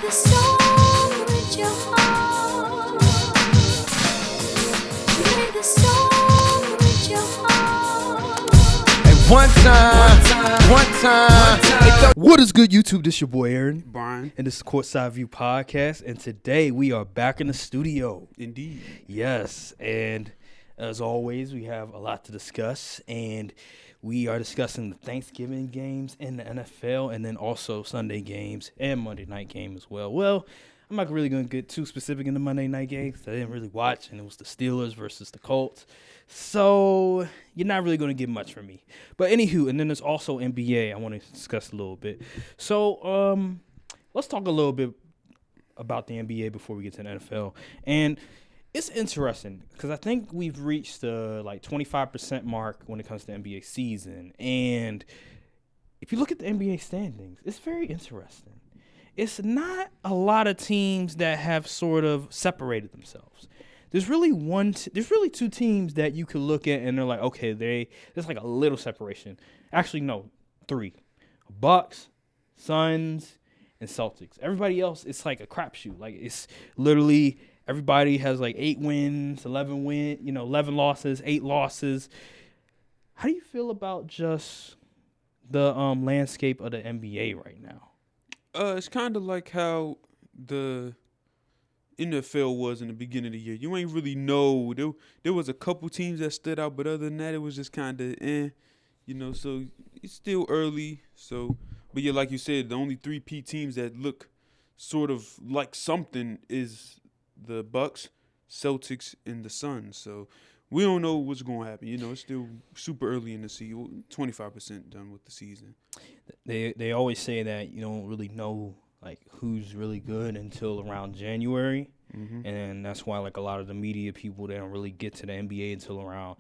the song with your heart. Play the song with your heart. And one time. What is good, YouTube? This your boy Aaron, Brian. and this is Courtside View Podcast. And today we are back in the studio. Indeed. Yes, and as always, we have a lot to discuss, and we are discussing the Thanksgiving games in the NFL, and then also Sunday games and Monday night game as well. Well, I'm not really going to get too specific in the Monday night games. I didn't really watch, and it was the Steelers versus the Colts. So you're not really going to get much from me. But anywho, and then there's also NBA I want to discuss a little bit. So let's talk a little bit about the NBA before we get to the NFL. And it's interesting because I think we've reached the 25% mark when it comes to NBA season. And if you look at the NBA standings, it's very interesting. It's not a lot of teams that have sort of separated themselves. There's really two teams that you could look at and they're like, okay, there's like a little separation. Actually, no, three: Bucks, Suns, and Celtics. Everybody else, it's like a crapshoot. Like it's literally everybody has like 8 wins, 11 losses, 8 losses. How do you feel about just the landscape of the NBA right now? It's kind of like how the NFL was in the beginning of the year. You ain't really know. There was a couple teams that stood out, but other than that, it was just kind of so it's still early. So, but yeah, like you said, the only 3P teams that look sort of like something is the Bucks, Celtics, and the Suns. So we don't know what's going to happen. It's still super early in the season. 25% done with the season. They always say that you don't really know like who's really good until around January, and that's why like a lot of the media people, they don't really get to the NBA until around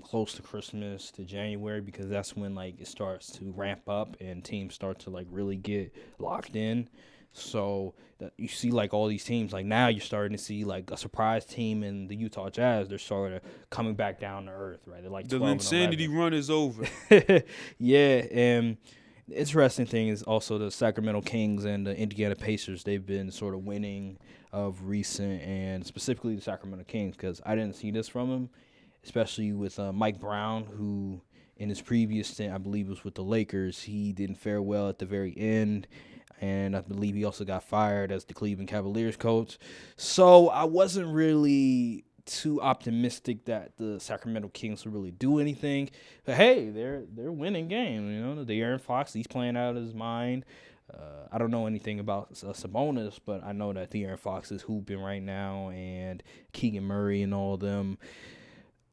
close to Christmas to January, because that's when like it starts to ramp up and teams start to like really get locked in. So that you see like all these teams, like now you're starting to see like a surprise team in the Utah Jazz. They're sort of coming back down to earth, right? They're like the 12 insanity and 11. run is over. Yeah, and the interesting thing is also the Sacramento Kings and the Indiana Pacers. They've been sort of winning of recent, and specifically the Sacramento Kings, because I didn't see this from them, especially with Mike Brown, who in his previous stint, I believe was with the Lakers, he didn't fare well at the very end. And I believe he also got fired as the Cleveland Cavaliers coach. So I wasn't really too optimistic that the Sacramento Kings would really do anything. But hey, they're winning games. The De'Aaron Fox, he's playing out of his mind. I don't know anything about Sabonis, but I know that De'Aaron Fox is hooping right now, and Keegan Murray and all of them.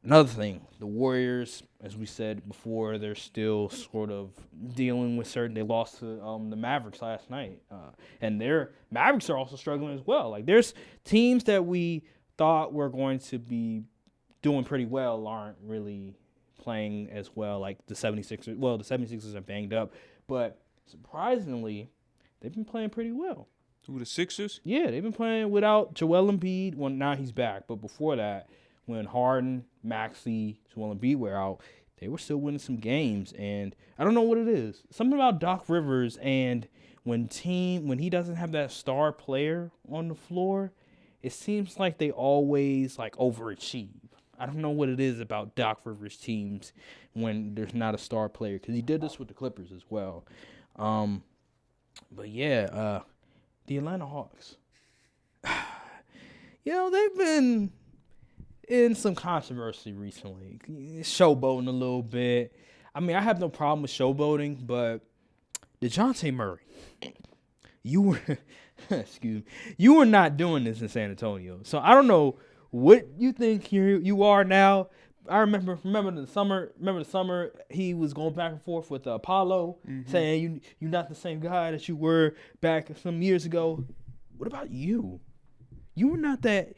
Another thing, the Warriors, as we said before, they're still sort of dealing with they lost to the Mavericks last night. And their Mavericks are also struggling as well. Like, there's teams that we thought were going to be doing pretty well aren't really playing as well, like the 76ers. Well, the 76ers are banged up, but surprisingly, they've been playing pretty well. Who, the Sixers? Yeah, they've been playing without Joel Embiid. Well, now he's back, but before that, when Harden, Maxey, Joel Embiid were out, they were still winning some games. And I don't know what it is. Something about Doc Rivers, and when he doesn't have that star player on the floor, it seems like they always like overachieve. I don't know what it is about Doc Rivers teams when there's not a star player, because he did this with the Clippers as well. But yeah, the Atlanta Hawks. They've been in some controversy recently, showboating a little bit. I mean, I have no problem with showboating, but DeJounte Murray, you were not doing this in San Antonio. So I don't know what you think you are now. I remember the summer he was going back and forth with Apollo, saying you're not the same guy that you were back some years ago. What about you? You were not that.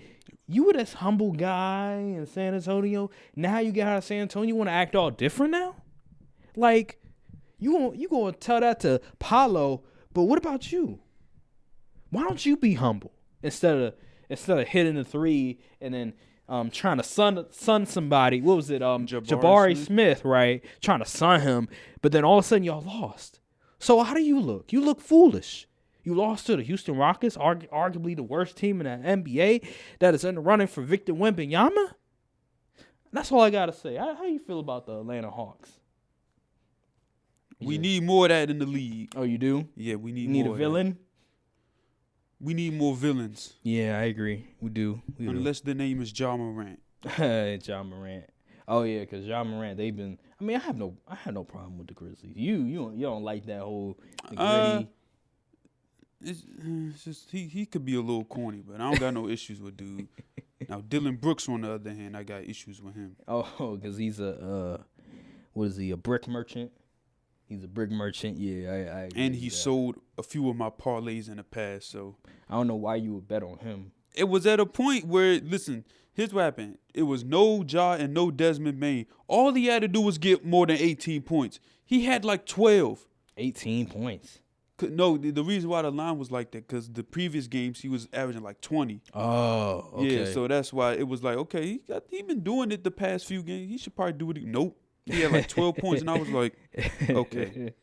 You were this humble guy in San Antonio. Now you get out of San Antonio, you want to act all different now? Like, you gonna tell that to Paulo, but what about you? Why don't you be humble instead of hitting the three and then trying to sun somebody? What was it? Jabari Smith, right? Trying to sun him, but then all of a sudden y'all lost. So how do you look? You look foolish. You lost to the Houston Rockets, arguably the worst team in the NBA that is in the running for Victor Wembanyama. That's all I got to say. How you feel about the Atlanta Hawks? We need more of that in the league. Oh, you do? Yeah, we need You need more a villain? of that. We need more villains. Yeah, I agree. We do. Unless the name is Ja Morant. John Morant. Oh yeah, because John Morant, they've been. I mean, I have no problem with the Grizzlies. You don't like that whole gritty. It's just he could be a little corny, but I don't got no issues with dude. Now Dylan Brooks, on the other hand, I got issues with him. Oh, because he's what is he? A brick merchant? He's a brick merchant. Yeah, I agree And with he that. sold a few of my parlays in the past, so I don't know why you would bet on him. it was at a point where, listen, here's what happened. It was no Ja and no Desmond Bain. All he had to do was get more than 18 points. He had like 12. 18 points. No, the reason why the line was like that, because the previous games he was averaging like 20. Oh, okay. Yeah, so that's why it was like, okay, he been doing it the past few games. He should probably do it. Nope. He had like 12 points, and I was like, okay.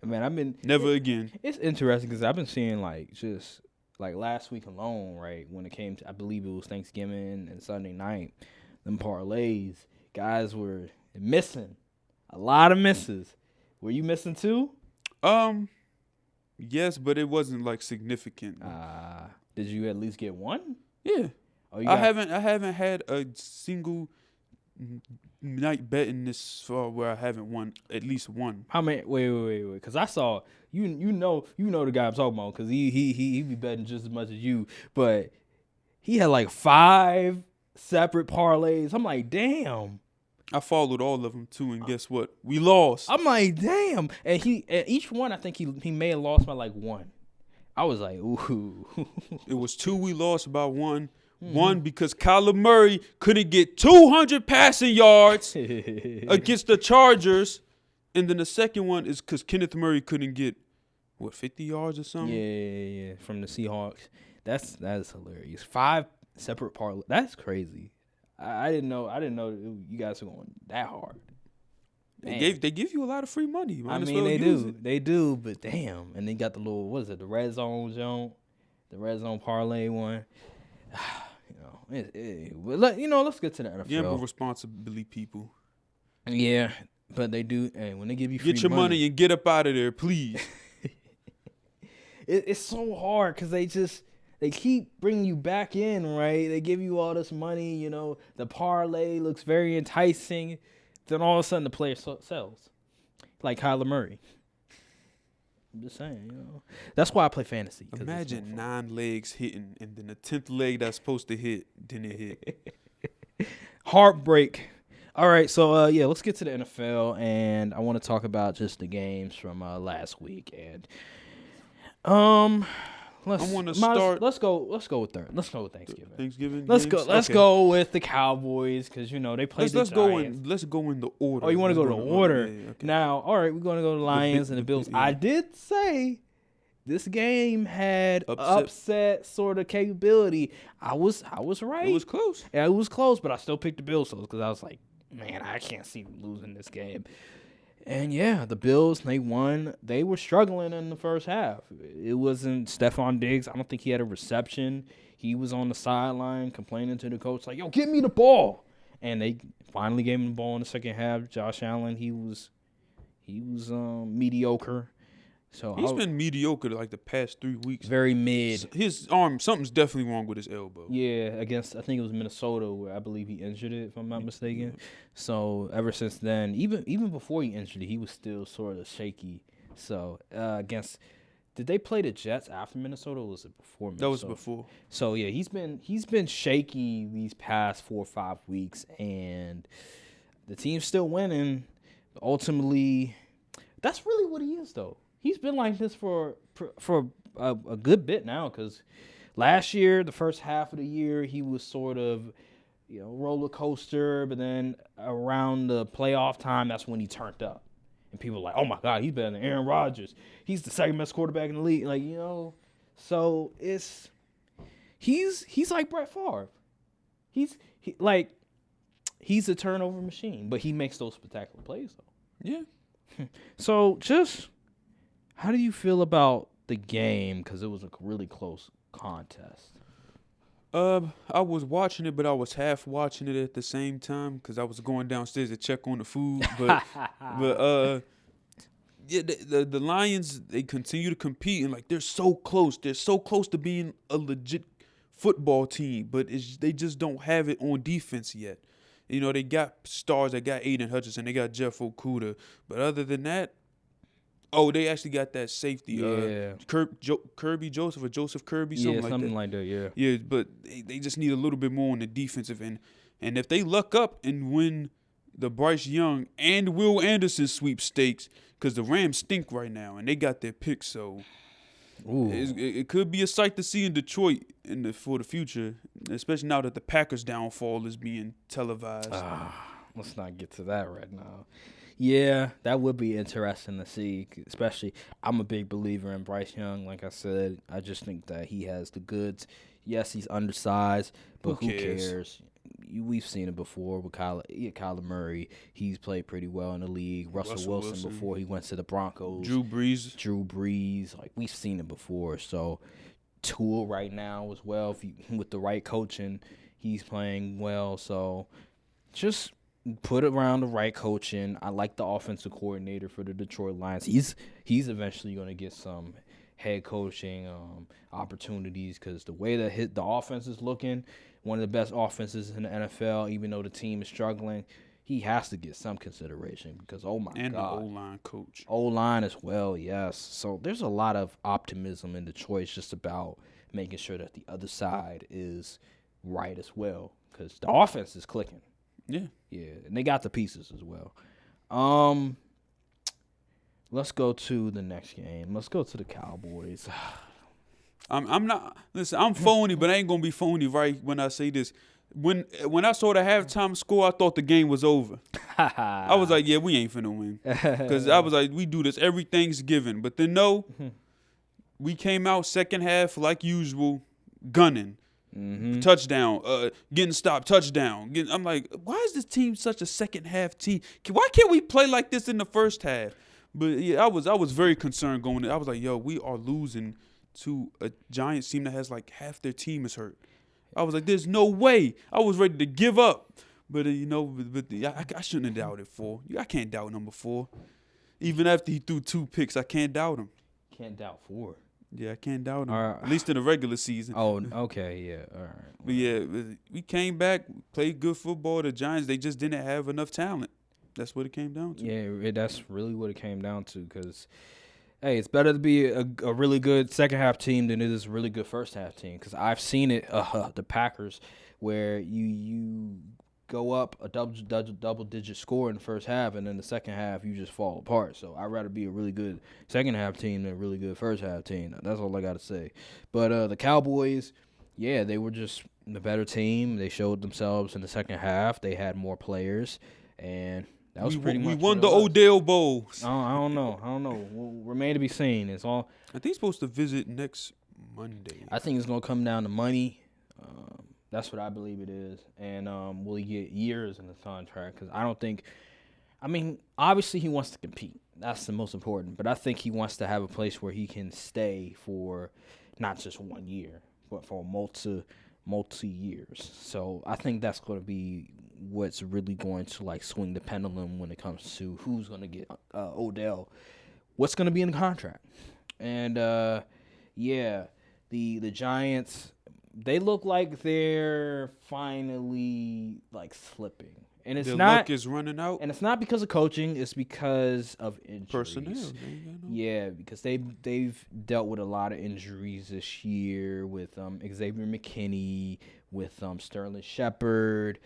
Man, Never again. It's interesting because I've been seeing just last week alone, right? When it came to, I believe it was Thanksgiving and Sunday night, them parlays, guys were missing. A lot of misses. Were you missing too? Yes, but it wasn't like significant. Did you at least get one? Yeah. Oh, I haven't had a single night betting this far where I haven't won at least one. How many? Wait. Because I saw you know the guy I'm talking about because he be betting just as much as you, but he had like 5 separate parlays. I'm like, damn. I followed all of them too, and guess what? We lost. I'm like, damn. And each one I think he may have lost by like 1. I was like, ooh. It was 2 we lost by 1. One because Kyler Murray couldn't get 200 passing yards against the Chargers. And then the second one is because Kenneth Murray couldn't get, 50 yards or something? Yeah. From the Seahawks. That is hilarious. 5 separate parlays. That's crazy. I didn't know you guys were going that hard. They give you a lot of free money. I mean, they do, but damn. And they got the little, what is it, the red zone zone? The red zone parlay one. Let's get to the NFL. Gamble responsibly, people. Yeah, but they do. Hey, when they give you free get your money and get up out of there, please. It's so hard because they keep bringing you back in, right? They give you all this money, the parlay looks very enticing. Then all of a sudden the player sells, like Kyler Murray. I'm just saying, That's why I play fantasy. Imagine 9 legs hitting, and then the 10th leg that's supposed to hit didn't hit. Heartbreak. All right, so let's get to the NFL, and I want to talk about just the games from last week, and Let's go with Thanksgiving. Let's go with the Cowboys because they played the Giants. Let's go in the order. Oh, you want to go to the order? Yeah, okay. Now, all right, we're going to go to the Lions and the Bills. yeah. I did say this game had upset sort of capability. I was right. It was close. Yeah, it was close, but I still picked the Bills because I was like, man, I can't see them losing this game. And yeah, the Bills, they won. They were struggling in the first half. It wasn't Stephon Diggs. I don't think he had a reception. He was on the sideline complaining to the coach, like, yo, give me the ball. And they finally gave him the ball in the second half. Josh Allen, he was mediocre. So he's been mediocre like the past 3 weeks. Very mid. His arm, something's definitely wrong with his elbow. Yeah, against, I think it was Minnesota where I believe he injured it, if I'm not mistaken. So ever since then, even before he injured it, he was still sort of shaky. So did they play the Jets after Minnesota or was it before Minnesota? That was before. So yeah, he's been shaky these past 4 or 5 weeks, and the team's still winning. Ultimately, that's really what he is, though. He's been like this for a good bit now because last year, the first half of the year, he was sort of, roller coaster. But then around the playoff time, that's when he turned up. And people were like, oh, my God, he's better than Aaron Rodgers. He's the second best quarterback in the league. Like, so he's like Brett Favre. He's a turnover machine, but he makes those spectacular plays, though. Yeah. So just... how do you feel about the game because it was a really close contest. I was watching it, but I was half watching it at the same time because I was going downstairs to check on the food. But yeah, the Lions, they continue to compete and like they're so close. They're so close to being a legit football team, but they just don't have it on defense yet. You know, they got stars. They got Aiden Hutchinson. They got Jeff Okuda. But other than that, they actually got that safety. Yeah. Kirby Joseph or Joseph Kirby, something like that. Yeah. Yeah, but they just need a little bit more on the defensive end. And if they luck up and win the Bryce Young and Will Anderson sweepstakes, because the Rams stink right now and they got their picks, so it could be a sight to see in Detroit for the future, especially now that the Packers' downfall is being televised. Let's not get to that right now. Yeah, that would be interesting to see, especially I'm a big believer in Bryce Young. Like I said, I just think that he has the goods. Yes, he's undersized, but who cares? We've seen it before with Kyler Murray. He's played pretty well in the league. Russell Wilson before he went to the Broncos. Drew Brees. Like, we've seen it before. So, Tua right now as well. With the right coaching, he's playing well. So, just put around the right coaching. I like the offensive coordinator for the Detroit Lions. He's eventually going to get some head coaching opportunities because the way that the offense is looking, one of the best offenses in the NFL, even though the team is struggling, he has to get some consideration because, oh, my God. And the O-line coach. O-line as well, yes. So there's a lot of optimism in Detroit. It's just about making sure that the other side is right as well because the offense is clicking. Yeah. Yeah, and they got the pieces as well. Let's go to the next game. Let's go to the Cowboys. I'm not – listen, I'm phony, but I ain't going to be phony right when I say this. When I saw the halftime score, I thought the game was over. I was like, yeah, we ain't finna win. Because I was like, we do this every Thanksgiving. But then, no, we came out second half like usual, gunning. Mm-hmm. Touchdown, getting stopped, touchdown. I'm like, why is this team such a second half team? Why can't we play like this in the first half? But yeah, I was very concerned going in. I was like, yo, we are losing to a Giants team that has like half their team is hurt. I was like, there's no way. I was ready to give up. But I shouldn't have doubted 4. I can't doubt number 4. Even after he threw 2 picks, I can't doubt him. Can't doubt 4. Yeah, I can't doubt him. At least in the regular season. Oh, okay, yeah, all right. But yeah, we came back, played good football. The Giants, they just didn't have enough talent. That's what it came down to. Yeah, that's really what it came down to because, hey, it's better to be a really good second-half team than it is a really good first-half team because I've seen it, the Packers, where you go up a double-digit score in the first half, and then the second half you just fall apart. So I'd rather be a really good second-half team than a really good first-half team. That's all I got to say. But the Cowboys, yeah, they were just the better team. They showed themselves in the second half. They had more players, and that was pretty much. We won the Odell Bowl. I don't know. Will remain to be seen. It's all. I think he's supposed to visit next Monday. I think it's gonna come down to money. That's what I believe it is. And will he get years in the contract? Because I don't think. I mean, obviously he wants to compete. That's the most important. But I think he wants to have a place where he can stay for not just 1 year, but for multi years. So I think that's going to be what's really going to like swing the pendulum when it comes to who's going to get Odell. What's going to be in the contract? And yeah, the Giants, they look like they're finally like slipping. And it's Their not luck is running out. And it's not because of coaching, it's because of injuries. Personnel. Yeah, because they've dealt with a lot of injuries this year with Xavier McKinney, with Sterling Shepard,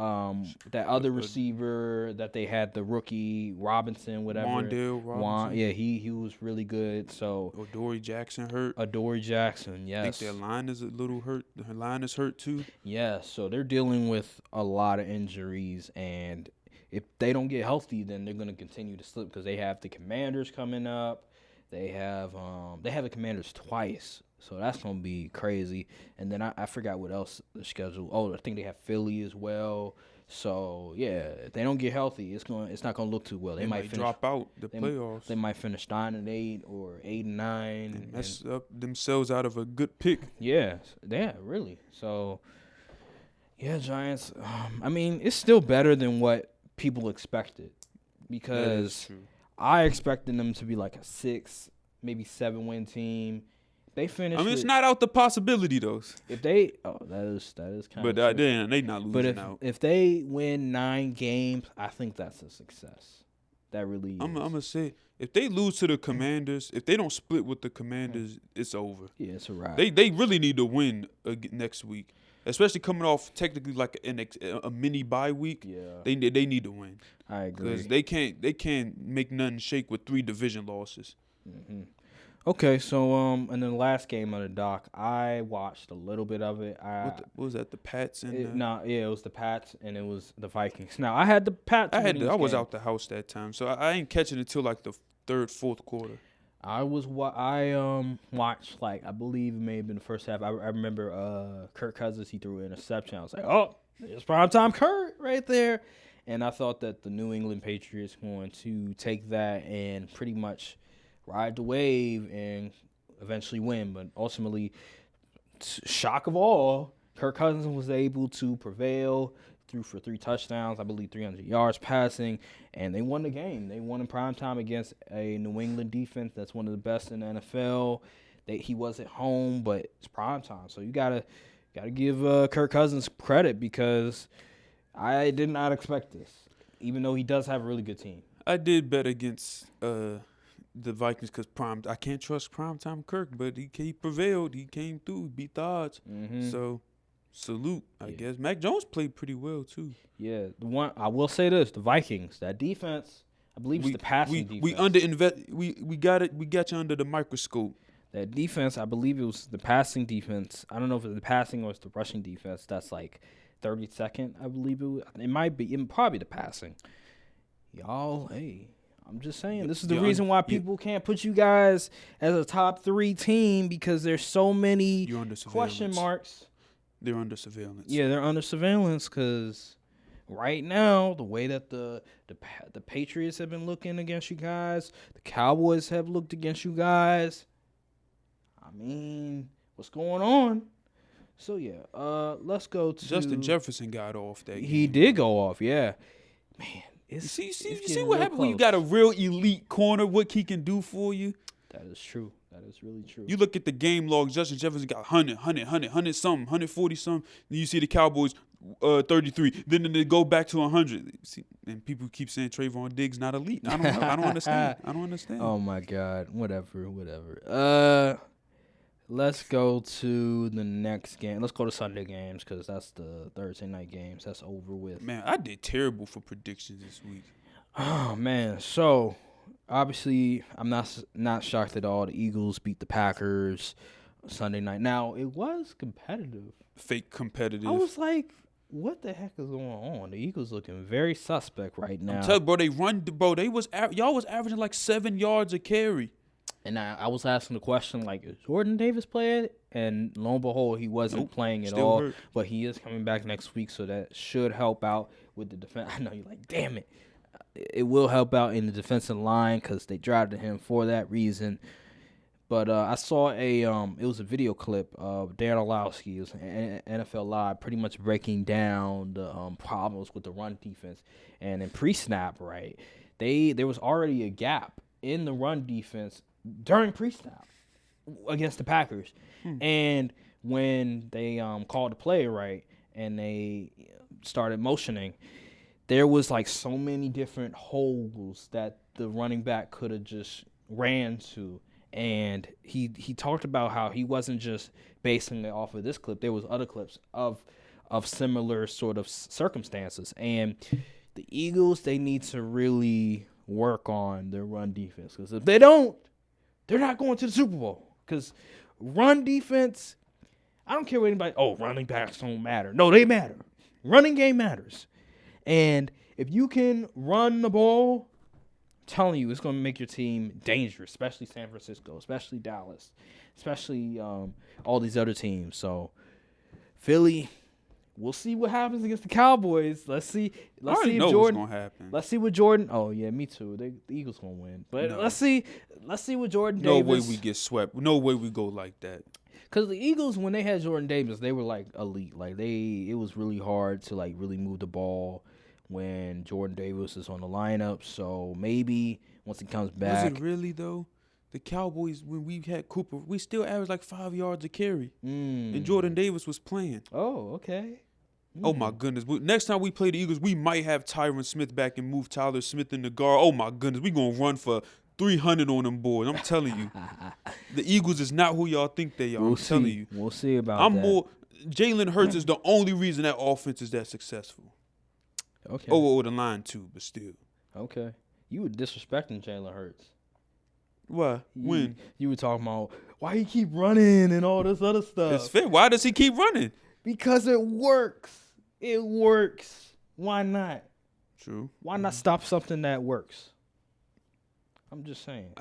that other receiver that they had, the rookie Robinson, whatever. Wandale Robinson. Yeah, he was really good. So Adoree Jackson hurt. Adoree Jackson, yes. I think their line is a little hurt. Her line is hurt too. Yeah, so they're dealing with a lot of injuries, and if they don't get healthy, then they're going to continue to slip because they have the Commanders coming up. They have the Commanders twice, so that's going to be crazy. And then I forgot what else the schedule. Oh, I think they have Philly as well. So yeah, if they don't get healthy, it's not gonna look too well. They might drop out the playoffs. They might finish 9-8 or 8-9 and mess up themselves out of a good pick. Yeah, really. So yeah, Giants. I mean, it's still better than what people expected because I expected them to be like a 6, maybe 7-win team. They finished. I mean, it's not out the possibility though. If they, that is kind of. But they not losing out. If they win 9 games, I think that's a success. That really is. I'm gonna say if they lose to the Commanders, if they don't split with the Commanders, it's over. Yeah, it's a wrap. They really need to win next week, especially coming off technically like a mini bye week. Yeah, they need to win. I agree because they can't make nothing shake with 3 division losses. Mm-hmm. Okay, so and then the last game on the dock, I watched a little bit of it. What was that? The Pats and it was the Pats and it was the Vikings. Now I had the Pats. I was out the house that time, so I ain't catching it until like the 3rd, 4th quarter. I watched like I believe it may have been the first half. I remember Kirk Cousins, he threw an interception. I was like, oh, it's primetime Kirk right there, and I thought that the New England Patriots going to take that and pretty much ride the wave and eventually win. But ultimately, shock of all, Kirk Cousins was able to prevail, threw for 3 touchdowns, I believe 300 yards passing, and they won the game. They won in primetime against a New England defense that's one of the best in the NFL. He was at home, but it's primetime. So you gotta give Kirk Cousins credit because I did not expect this, even though he does have a really good team. I did bet against the Vikings because I can't trust primetime Kirk, but he prevailed. He came through, beat the odds. Mm-hmm. So salute, I guess. Mac Jones played pretty well too. Yeah, the one I will say this: the Vikings, that defense, I believe it's the passing defense. We got you under the microscope. That defense, I believe it was the passing defense. I don't know if it's the passing or it's the rushing defense. That's like 32nd, I believe it was. It probably the passing. Y'all, hey. I'm just saying, this is the reason why people can't put you guys as a top 3 team because there's so many question marks. They're under surveillance. Yeah, they're under surveillance because right now, the way that the Patriots have been looking against you guys, the Cowboys have looked against you guys. I mean, what's going on? So, yeah, let's go to... Justin Jefferson got off that game. He did go off, yeah. Man. You see what happened when you got a real elite corner, what he can do for you? That is true. That is really true. You look at the game log, Justin Jefferson got 100 something, 140 something. Then you see the Cowboys 33. Then they go back to 100. See, and people keep saying Trayvon Diggs not elite. I don't know. I don't understand. Oh, my God. Whatever. Let's go to the next game. Let's go to Sunday games because that's the Thursday night games. That's over with. Man, I did terrible for predictions this week. Oh, man. So, obviously, I'm not shocked at all. The Eagles beat the Packers Sunday night. Now, it was competitive. Fake competitive. I was like, what the heck is going on? The Eagles looking very suspect right now. I'm telling you, bro, y'all was averaging like 7 yards a carry. And I was asking the question, like, is Jordan Davis playing? And lo and behold, he wasn't playing at all. Hurt. But he is coming back next week, so that should help out with the defense. I know you're like, damn it. It will help out in the defensive line because they drafted him for that reason. But I saw it was a video clip of Dan Orlovsky, it was NFL Live, pretty much breaking down the problems with the run defense. And in pre-snap, right, there was already a gap in the run defense during pre-snap against the Packers. And when they called the play, right, and they started motioning, there was like so many different holes that the running back could have just ran to. And he talked about how he wasn't just basing it off of this clip. There was other clips of similar sort of circumstances. And the Eagles, they need to really work on their run defense. Because if they don't, they're not going to the Super Bowl. Because run defense, I don't care what anybody, running backs don't matter. No, they matter. Running game matters. And if you can run the ball, I'm telling you, it's going to make your team dangerous, especially San Francisco, especially Dallas, especially all these other teams. So, Philly, We'll see what happens against the Cowboys. Let's see. I already If know Jordan. what's gonna happen. Let's see what Jordan. Oh yeah, me too. The Eagles gonna win, but No. let's see what Jordan No Davis. way we get swept. No way we go like that. Because the Eagles, when they had Jordan Davis, they were like elite. Like it was really hard to like really move the ball when Jordan Davis is on the lineup. So maybe once he comes back, Was it really though? The Cowboys, when we had Cooper, we still averaged like 5 yards a carry, and Jordan Davis was playing. Oh, okay. Oh my goodness! Next time we play the Eagles, we might have Tyron Smith back and move Tyler Smith in the guard. Oh my goodness, we gonna run for 300 on them boys. I'm telling you, the Eagles is not who y'all think they are. I'm telling you. We'll see about that. Jalen Hurts is the only reason that offense is that successful. Okay. Oh, the line too, but still. Okay. You were disrespecting Jalen Hurts. Why? When? You were talking about why he keep running and all this other stuff. It's fair. Why does he keep running? Because it works. It works. Why not? True. Why not stop something that works? I'm just saying.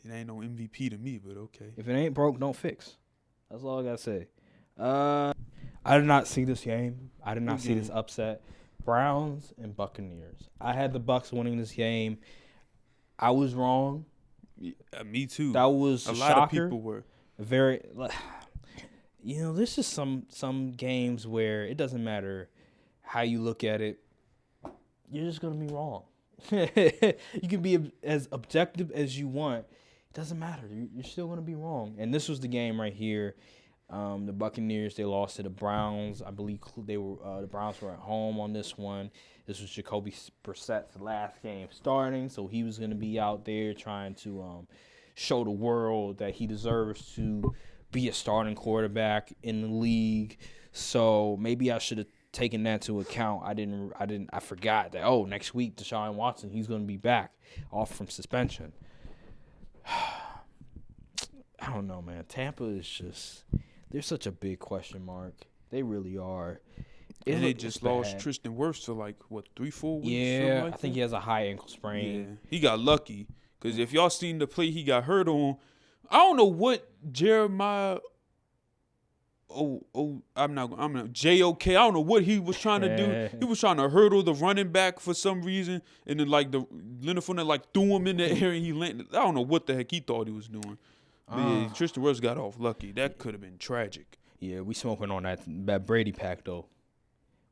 It ain't no MVP to me, but okay. If it ain't broke, don't fix. That's all I gotta say. I did not see this game. I did not see this upset. Browns and Buccaneers. I had the Bucs winning this game. I was wrong. Me too. That was a a lot shocker. of people were. Very, there's just some games where it doesn't matter how you look at it. You're just gonna be wrong. You can be as objective as you want. It doesn't matter. You're still gonna be wrong. And this was the game right here. The Buccaneers, they lost to the Browns. I believe the Browns were at home on this one. This was Jacoby Brissett's last game starting, so he was going to be out there trying to show the world that he deserves to be a starting quarterback in the league. So maybe I should have taken that into account. I forgot that next week Deshaun Watson, he's going to be back off from suspension. I don't know, man. Tampa is just, they're such a big question mark. They really are. And they just lost Tristan Wirfs for 3-4 weeks. Yeah, like I think he has a high ankle sprain. Yeah, he got lucky because if y'all seen the play he got hurt on, I don't know what Jeremiah. I'm not JOK. I don't know what he was trying to do. He was trying to hurdle the running back for some reason, and then the Leonard Fournette threw him in the air and he landed. I don't know what the heck he thought he was doing. But yeah, Tristan Wirfs got off lucky. That could have been tragic. Yeah, we smoking on that Brady pack though.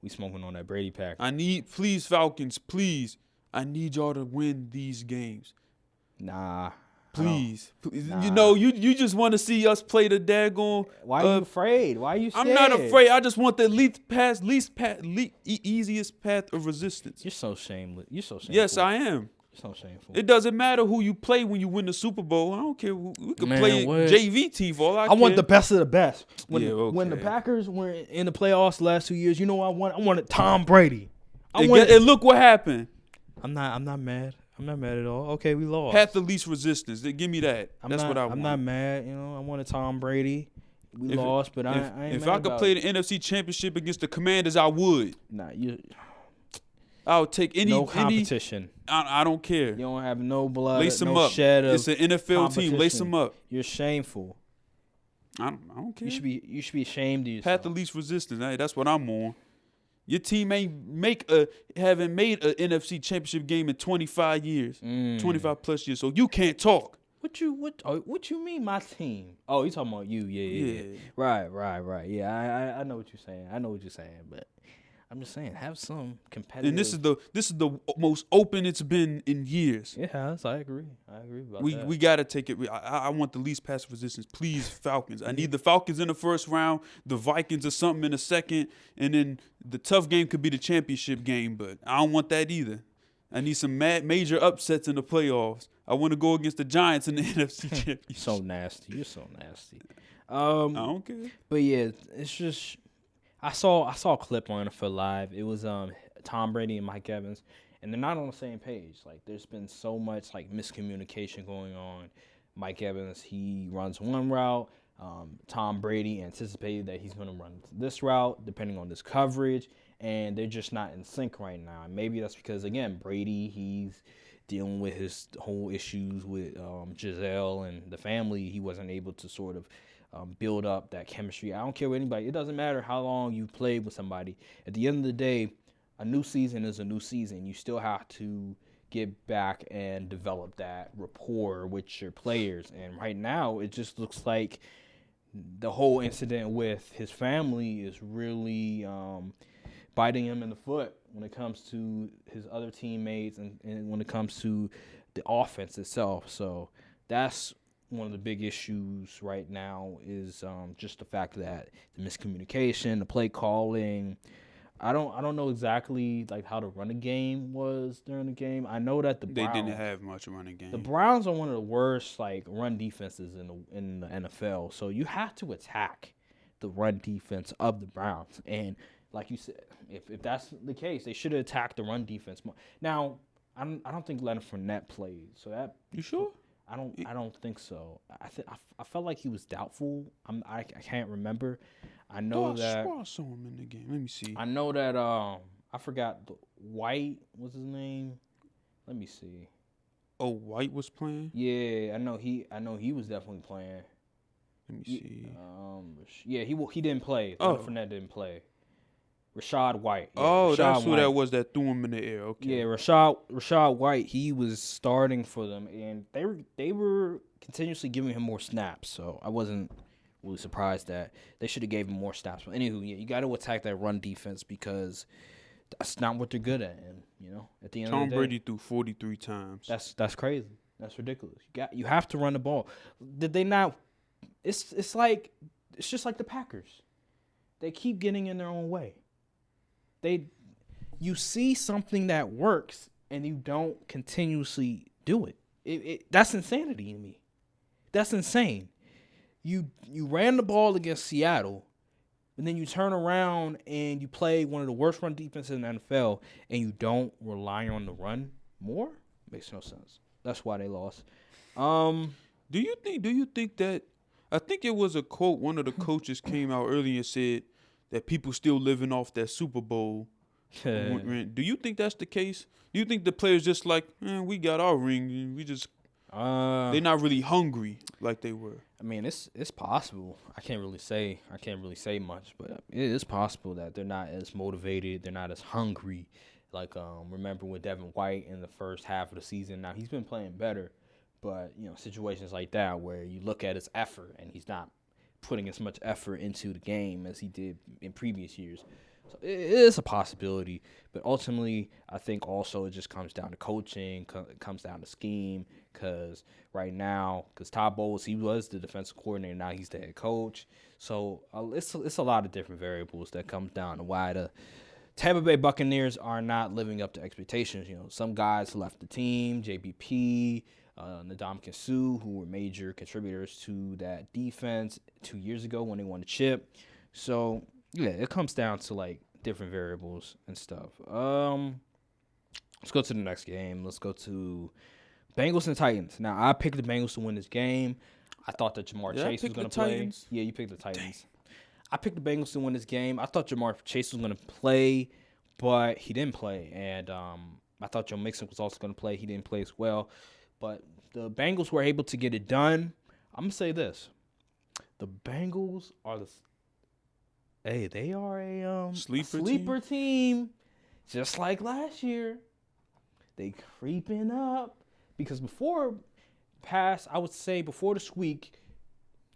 We smoking on that Brady pack. Please Falcons, please. I need y'all to win these games. Nah. Please. Nah. You just want to see us play the daggone. Why are you afraid? Why are you scared? I'm not afraid. I just want the easiest path of resistance. You're so shameless. You're so shameful. Yes, I am. You're so shameful. It doesn't matter who you play when you win the Super Bowl. I don't care. We could play what? JV team for all I care. I want the best of the best. When the okay. Packers were in the playoffs the last 2 years, you know what I want? I wanted Tom Brady. And look what happened. I'm not mad. I'm not mad at all. Okay, we lost. Path of least resistance. Give me that. That's what I want. I'm not mad. I wanted Tom Brady. We lost, but I ain't if mad I could play the NFC Championship against the Commanders, I would. Nah, I would take any competition. I don't care. You don't have no blood. Lace them no up. Shed of It's an NFL team. Lace them up. You're shameful. I don't care. You should be ashamed of yourself. Path of least resistance. Hey, that's what I'm on. Your team haven't made an NFC Championship game in 25 years, 25 plus years. So you can't talk. What you mean, my team? Oh, you talking about you? Yeah. Right. Yeah, I know what you're saying. But I'm just saying, have some competitive. And this is the most open it's been in years. Yeah, I agree about that. We gotta take it. I want the least passive resistance. Please, Falcons. I need the Falcons in the first round, the Vikings or something in the second, and then the tough game could be the championship game. But I don't want that either. I need some major upsets in the playoffs. I want to go against the Giants in the NFC Championship. You're so nasty. I don't care. But yeah, it's just. I saw a clip on NFL Live. It was Tom Brady and Mike Evans, and they're not on the same page. There's been so much miscommunication going on. Mike Evans, he runs one route. Tom Brady anticipated that he's going to run this route, depending on this coverage, and they're just not in sync right now. And maybe that's because, again, Brady, he's dealing with his whole issues with Giselle and the family, he wasn't able to sort of build up that chemistry. I don't care what anybody. It doesn't matter how long you played with somebody. At the end of the day, a new season is a new season. You still have to get back and develop that rapport with your players. And right now, it just looks like the whole incident with his family is really biting him in the foot when it comes to his other teammates and when it comes to the offense itself. So that's one of the big issues right now is just the fact that the miscommunication, the play calling. I don't know exactly like how the running game was during the game. I know that They didn't have much running game. the Browns are one of the worst like run defenses in the NFL. So you have to attack the run defense of the Browns. And like you said, if that's the case, they should have attacked the run defense more. Now, I don't think Leonard Fournette played. So that You sure? I don't think so. I felt like he was doubtful. I can't remember. I know that I saw him in the game. Let me see. I know that I forgot White was his name. Let me see. Oh, White was playing? Yeah, I know he was definitely playing. Let me see. Yeah, he didn't play. Oh. Fournette didn't play. Rashad White. Yeah, Oh, Rashad that's who White. that was that threw him in the air. Okay. Yeah, Rashad White, he was starting for them, and they were continuously giving him more snaps. So I wasn't really surprised that they should have gave him more snaps. But anywho, yeah, you got to attack that run defense because that's not what they're good at. And at the end Tom of the day, Brady threw 43 times. that's crazy. That's ridiculous. You have to run the ball. Did they not? It's just like the Packers. They keep getting in their own way. You see something that works and you don't continuously do it. That's insanity to me. That's insane. You ran the ball against Seattle, and then you turn around and you play one of the worst run defenses in the NFL, and you don't rely on the run more? Makes no sense. That's why they lost. Do you think that I think it was a quote one of the coaches came out earlier and said that people still living off that Super Bowl ring. Do you think that's the case? Do you think the players just like, we got our ring, we just they're not really hungry like they were? I mean, it's possible. I can't really say much, but it is possible that they're not as motivated, they're not as hungry. Like remember with Devin White in the first half of the season. Now he's been playing better, but situations like that where you look at his effort and he's not putting as much effort into the game as he did in previous years. So it is a possibility, but ultimately I think also it just comes down to coaching, it comes down to scheme, because right now, Todd Bowles, he was the defensive coordinator, now he's the head coach. So it's a lot of different variables that comes down to why the Tampa Bay Buccaneers are not living up to expectations. Some guys left the team, JBP, Ndamukong Suh, who were major contributors to that defense 2 years ago when they won the chip. So, yeah, it comes down to, like, different variables and stuff. Let's go to the next game. Let's go to Bengals and Titans. Now, I picked the Bengals to win this game. I thought that Jamar Chase was going to play. Titans? Yeah, you picked the Titans. I picked the Bengals to win this game. I thought Jamar Chase was going to play, but he didn't play. And I thought Joe Mixon was also going to play. He didn't play as well. But the Bengals were able to get it done. I'm going to say this. The Bengals are they are a sleeper team, just like last year. They creeping up. Because before this week,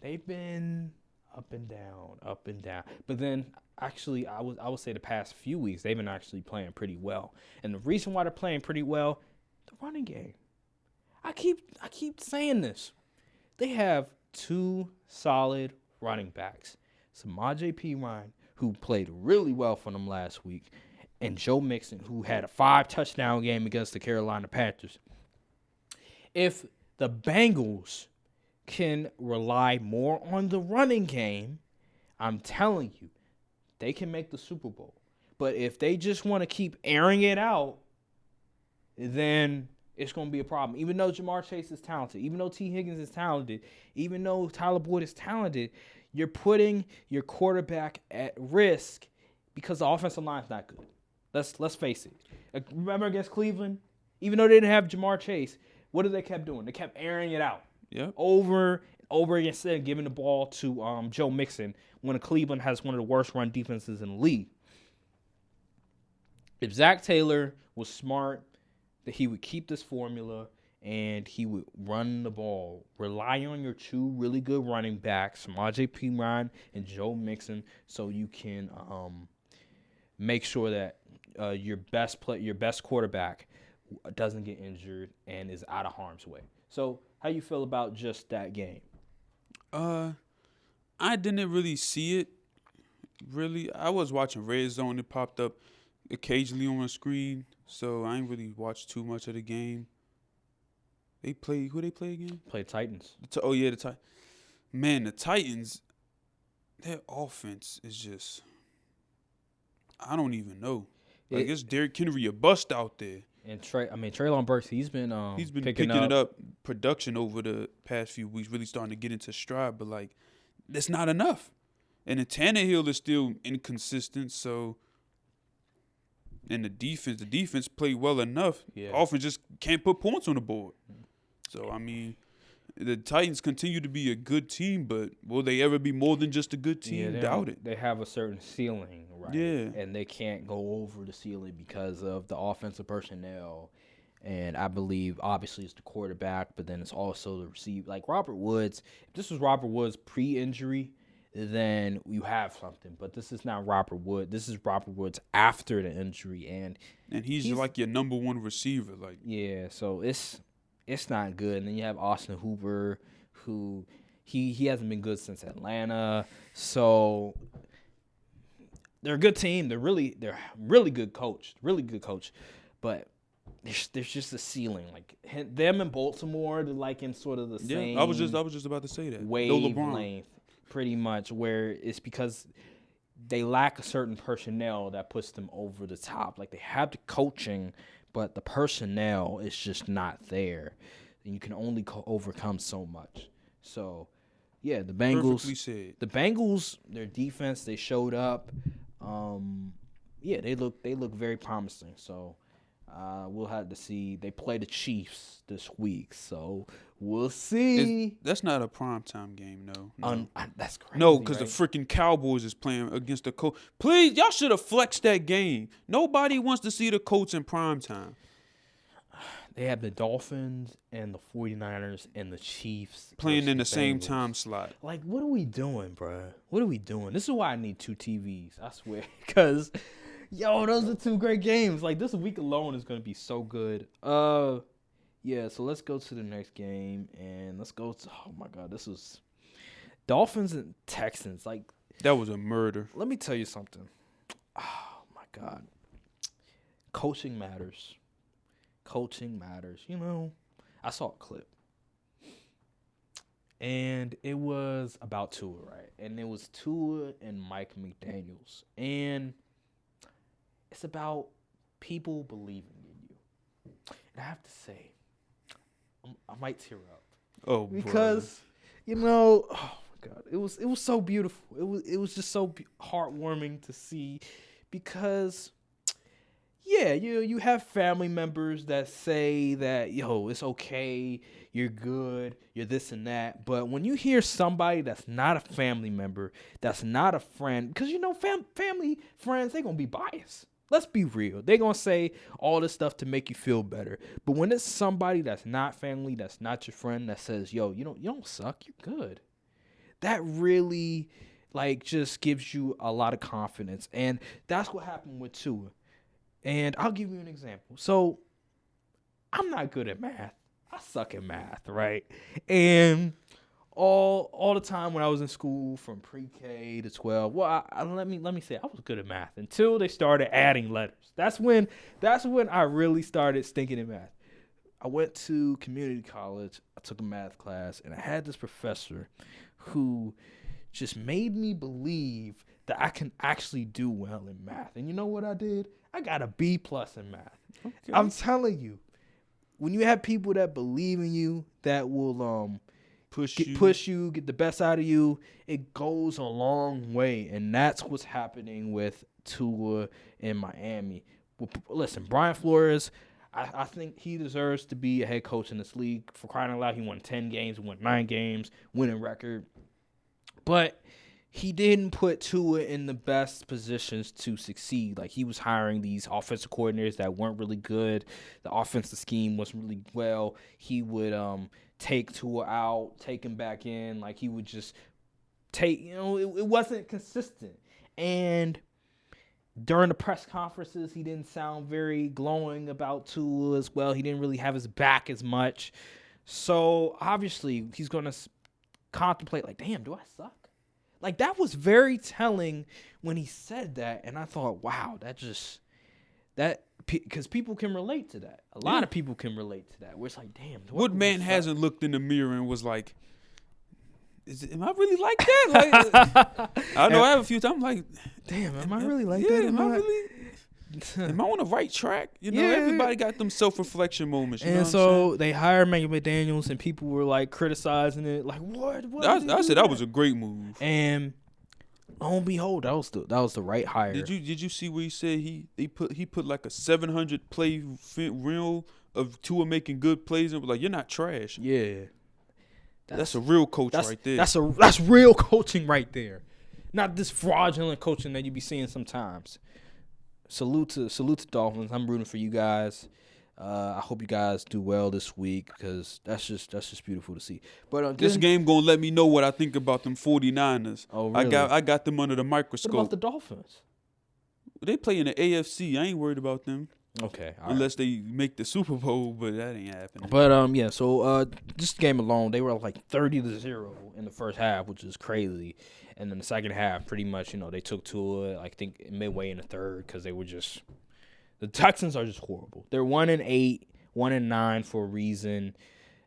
they've been up and down. But then, actually, I would say the past few weeks, they've been actually playing pretty well. And the reason why they're playing pretty well, the running game. I keep saying this. They have two solid running backs. Samaje Perine, who played really well for them last week, and Joe Mixon, who had a 5-touchdown game against the Carolina Panthers. If the Bengals can rely more on the running game, I'm telling you, they can make the Super Bowl. But if they just want to keep airing it out, then it's going to be a problem. Even though Jamar Chase is talented, even though T. Higgins is talented, even though Tyler Boyd is talented, you're putting your quarterback at risk because the offensive line is not good. Let's face it. Remember against Cleveland? Even though they didn't have Jamar Chase, what did they kept doing? They kept airing it out. Yep. Over and over again, instead of giving the ball to Joe Mixon when Cleveland has one of the worst run defenses in the league. If Zach Taylor was smart, that he would keep this formula and he would run the ball. Rely on your two really good running backs, Samaje Perine and Joe Mixon, so you can make sure that your best quarterback doesn't get injured and is out of harm's way. So, how you feel about just that game? I didn't really see it. Really, I was watching Red Zone. It popped up occasionally on the screen, so I ain't really watched too much of the game. Who they play again? Play Titans. The Titans. Man, the Titans, their offense is just, I don't even know. Like, it's Derrick Henry a bust out there. And Treylon Burks, he's been picking it up production over the past few weeks, really starting to get into stride, but like that's not enough. And then Tannehill is still inconsistent, so and the defense played well enough. Yeah. Offense just can't put points on the board. So I mean, the Titans continue to be a good team, but will they ever be more than just a good team? Doubt it. They have a certain ceiling, right? Yeah. And they can't go over the ceiling because of the offensive personnel. And I believe, obviously, it's the quarterback, but then it's also the receiver. Like Robert Woods, if this was Robert Woods pre-injury, then you have something. But this is not Robert Woods. This is Robert Woods after the injury. And he's like your number one receiver. Like yeah, so it's not good. And then you have Austin Hooper, who he hasn't been good since Atlanta. So they're a good team. They're really good coach. Really good coach. But there's just a ceiling. Like them in Baltimore, they're like in sort of the same. I was just about to say that. Wavelength, pretty much, where it's because they lack a certain personnel that puts them over the top. Like they have the coaching, but the personnel is just not there. And you can only overcome so much. So, yeah, the Bengals. Perfectly said. The Bengals, their defense, they showed up. Yeah, they look very promising. So, we'll have to see. They play the Chiefs this week, so we'll see. That's not a primetime game, no. That's crazy. No, because right? the freaking Cowboys is playing against the Colts. Please, y'all should have flexed that game. Nobody wants to see the Colts in primetime. They have the Dolphins and the 49ers and the Chiefs playing in the Bengals. same time slot. Like, what are we doing, bro? What are we doing? This is why I need 2 TVs, I swear. Because, those are 2 great games. Like, this week alone is going to be so good. Yeah, so let's go to the next game. And let's go to, oh, my God, this was Dolphins and Texans. Like, that was a murder. Let me tell you something. Oh, my God. Coaching matters. Coaching matters. I saw a clip. And it was about Tua, right? And it was Tua and Mike McDaniels. And it's about people believing in you. And I have to say, I might tear up. Oh, because, oh my God, it was so beautiful. It was just so heartwarming to see because yeah, you have family members that say that, it's okay, you're good, you're this and that. But when you hear somebody that's not a family member, that's not a friend, because, family, friends, they're going to be biased. Let's be real. They're going to say all this stuff to make you feel better. But when it's somebody that's not family, that's not your friend, that says, you don't suck, you're good. That really, just gives you a lot of confidence. And that's what happened with Tua. And I'll give you an example. So, I'm not good at math. I suck at math, right? And all the time when I was in school, from pre-K to 12, well, let me say I was good at math until they started adding letters. That's when I really started stinking in math. I went to community college. I took a math class, and I had this professor who just made me believe that I can actually do well in math. And you know what I did? I got a B+ in math. Okay. I'm telling you, when you have people that believe in you, that will push you, get the best out of you, it goes a long way. And that's what's happening with Tua in Miami. Listen, Brian Flores, I think he deserves to be a head coach in this league. For crying out loud, he won 10 games, won 9 games, winning record. But he didn't put Tua in the best positions to succeed. Like, he was hiring these offensive coordinators that weren't really good. The offensive scheme wasn't really well. He would take Tua out, take him back in. Like, he would just take, it wasn't consistent. And during the press conferences, he didn't sound very glowing about Tua as well. He didn't really have his back as much. So, obviously, he's going to contemplate, like, damn, do I suck? Like, that was very telling when he said that. And I thought, wow, because people can relate to that. A lot of people can relate to that. Where it's like, damn. What man hasn't looked in the mirror and was like, am I really like that? Like, I know I have a few times I'm like, damn, am I really like that? Am I on the right track? Everybody got them self-reflection moments. And so they hired Mike McDaniels, and people were like criticizing it, like, what? I said that was a great move. And lo and behold, that was the right hire. Did you see what he said? He put like a 700 play reel of Tua making good plays and was like, you're not trash. Yeah, that's a real coach right there. That's real coaching right there. Not this fraudulent coaching that you be seeing sometimes. Salute to Dolphins. I'm rooting for you guys. I hope you guys do well this week because that's just beautiful to see. But this game gonna let me know what I think about them 49ers. Oh, really? I got them under the microscope. What about the Dolphins? They play in the AFC. I ain't worried about them. Okay. Unless they make the Super Bowl, but that ain't happening. But yeah, so this game alone, they were like 30-0 in the first half, which is crazy. And then the second half, pretty much, they took Tua, I think, midway in the third because they were just – the Texans are just horrible. They're 1-8, 1-9 for a reason,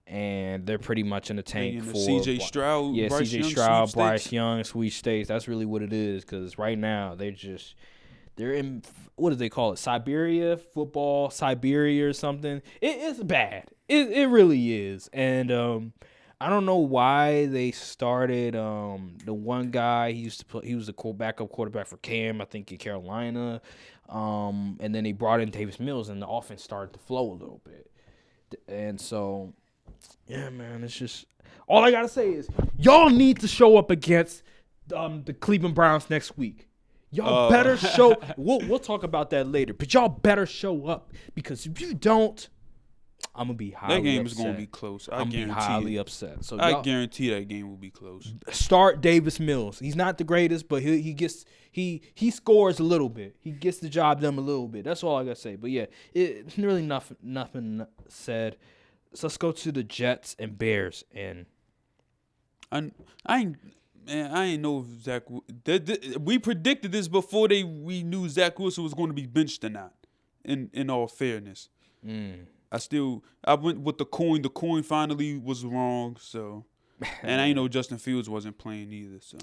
and they're pretty much in the tank for – C.J. Stroud, yeah, Bryce C.J. Young, Stroud, Bryce Young, sweepstakes. That's really what it is because right now they're in – what do they call it? Siberia or something. It's bad. It really is. And I don't know why they started the one guy. He was the backup quarterback for Cam, I think, in Carolina. And then they brought in Davis Mills, and the offense started to flow a little bit. And so, yeah, man, it's just all I gotta say is y'all need to show up against the Cleveland Browns next week. Y'all better show. We'll talk about that later, but y'all better show up because if you don't, I'm gonna be highly upset. That game is gonna be close. I'm gonna be highly upset. So I guarantee that game will be close. Start Davis Mills. He's not the greatest, but he scores a little bit. He gets the job done a little bit. That's all I gotta say. But yeah, it's really nothing said. So let's go to the Jets and Bears. And I ain't know if Zach. We predicted this before we knew Zach Wilson was going to be benched or not. In all fairness, I went with the coin. The coin finally was wrong. So, and I ain't know Justin Fields wasn't playing either. So,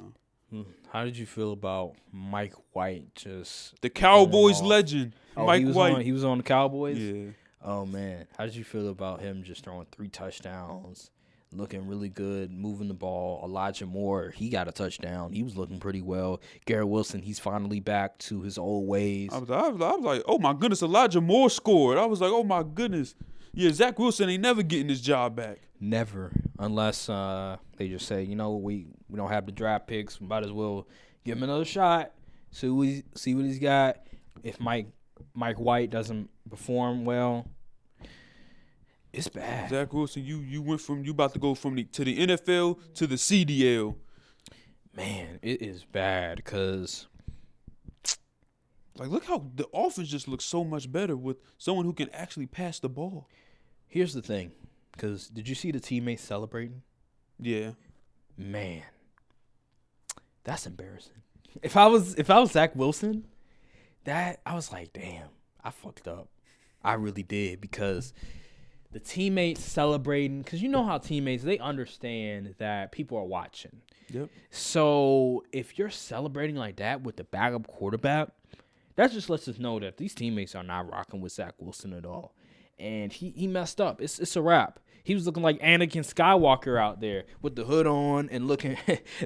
how did you feel about Mike White? Just the Cowboys legend, Mike White. He was on the Cowboys. Yeah. Oh man, how did you feel about him just throwing 3 touchdowns? Looking really good, moving the ball. Elijah Moore, he got a touchdown. He was looking pretty well. Garrett Wilson, he's finally back to his old ways. I was like, oh my goodness, Elijah Moore scored. I was like, oh my goodness. Yeah, Zach Wilson ain't never getting his job back. Never, unless they just say, we don't have the draft picks. We might as well give him another shot. See what he's got. If Mike White doesn't perform well, it's bad. Zach Wilson, you went from about to go from to the NFL to the CDL. Man, it is bad because look how the offense just looks so much better with someone who can actually pass the ball. Here's the thing, because did you see the teammates celebrating? Yeah. Man, that's embarrassing. If I was Zach Wilson, I was like, damn, I fucked up. I really did because the teammates celebrating, because you know how teammates, they understand that people are watching. Yep. So if you're celebrating like that with the backup quarterback, that just lets us know that these teammates are not rocking with Zach Wilson at all. And he messed up. It's a wrap. He was looking like Anakin Skywalker out there with the hood on and looking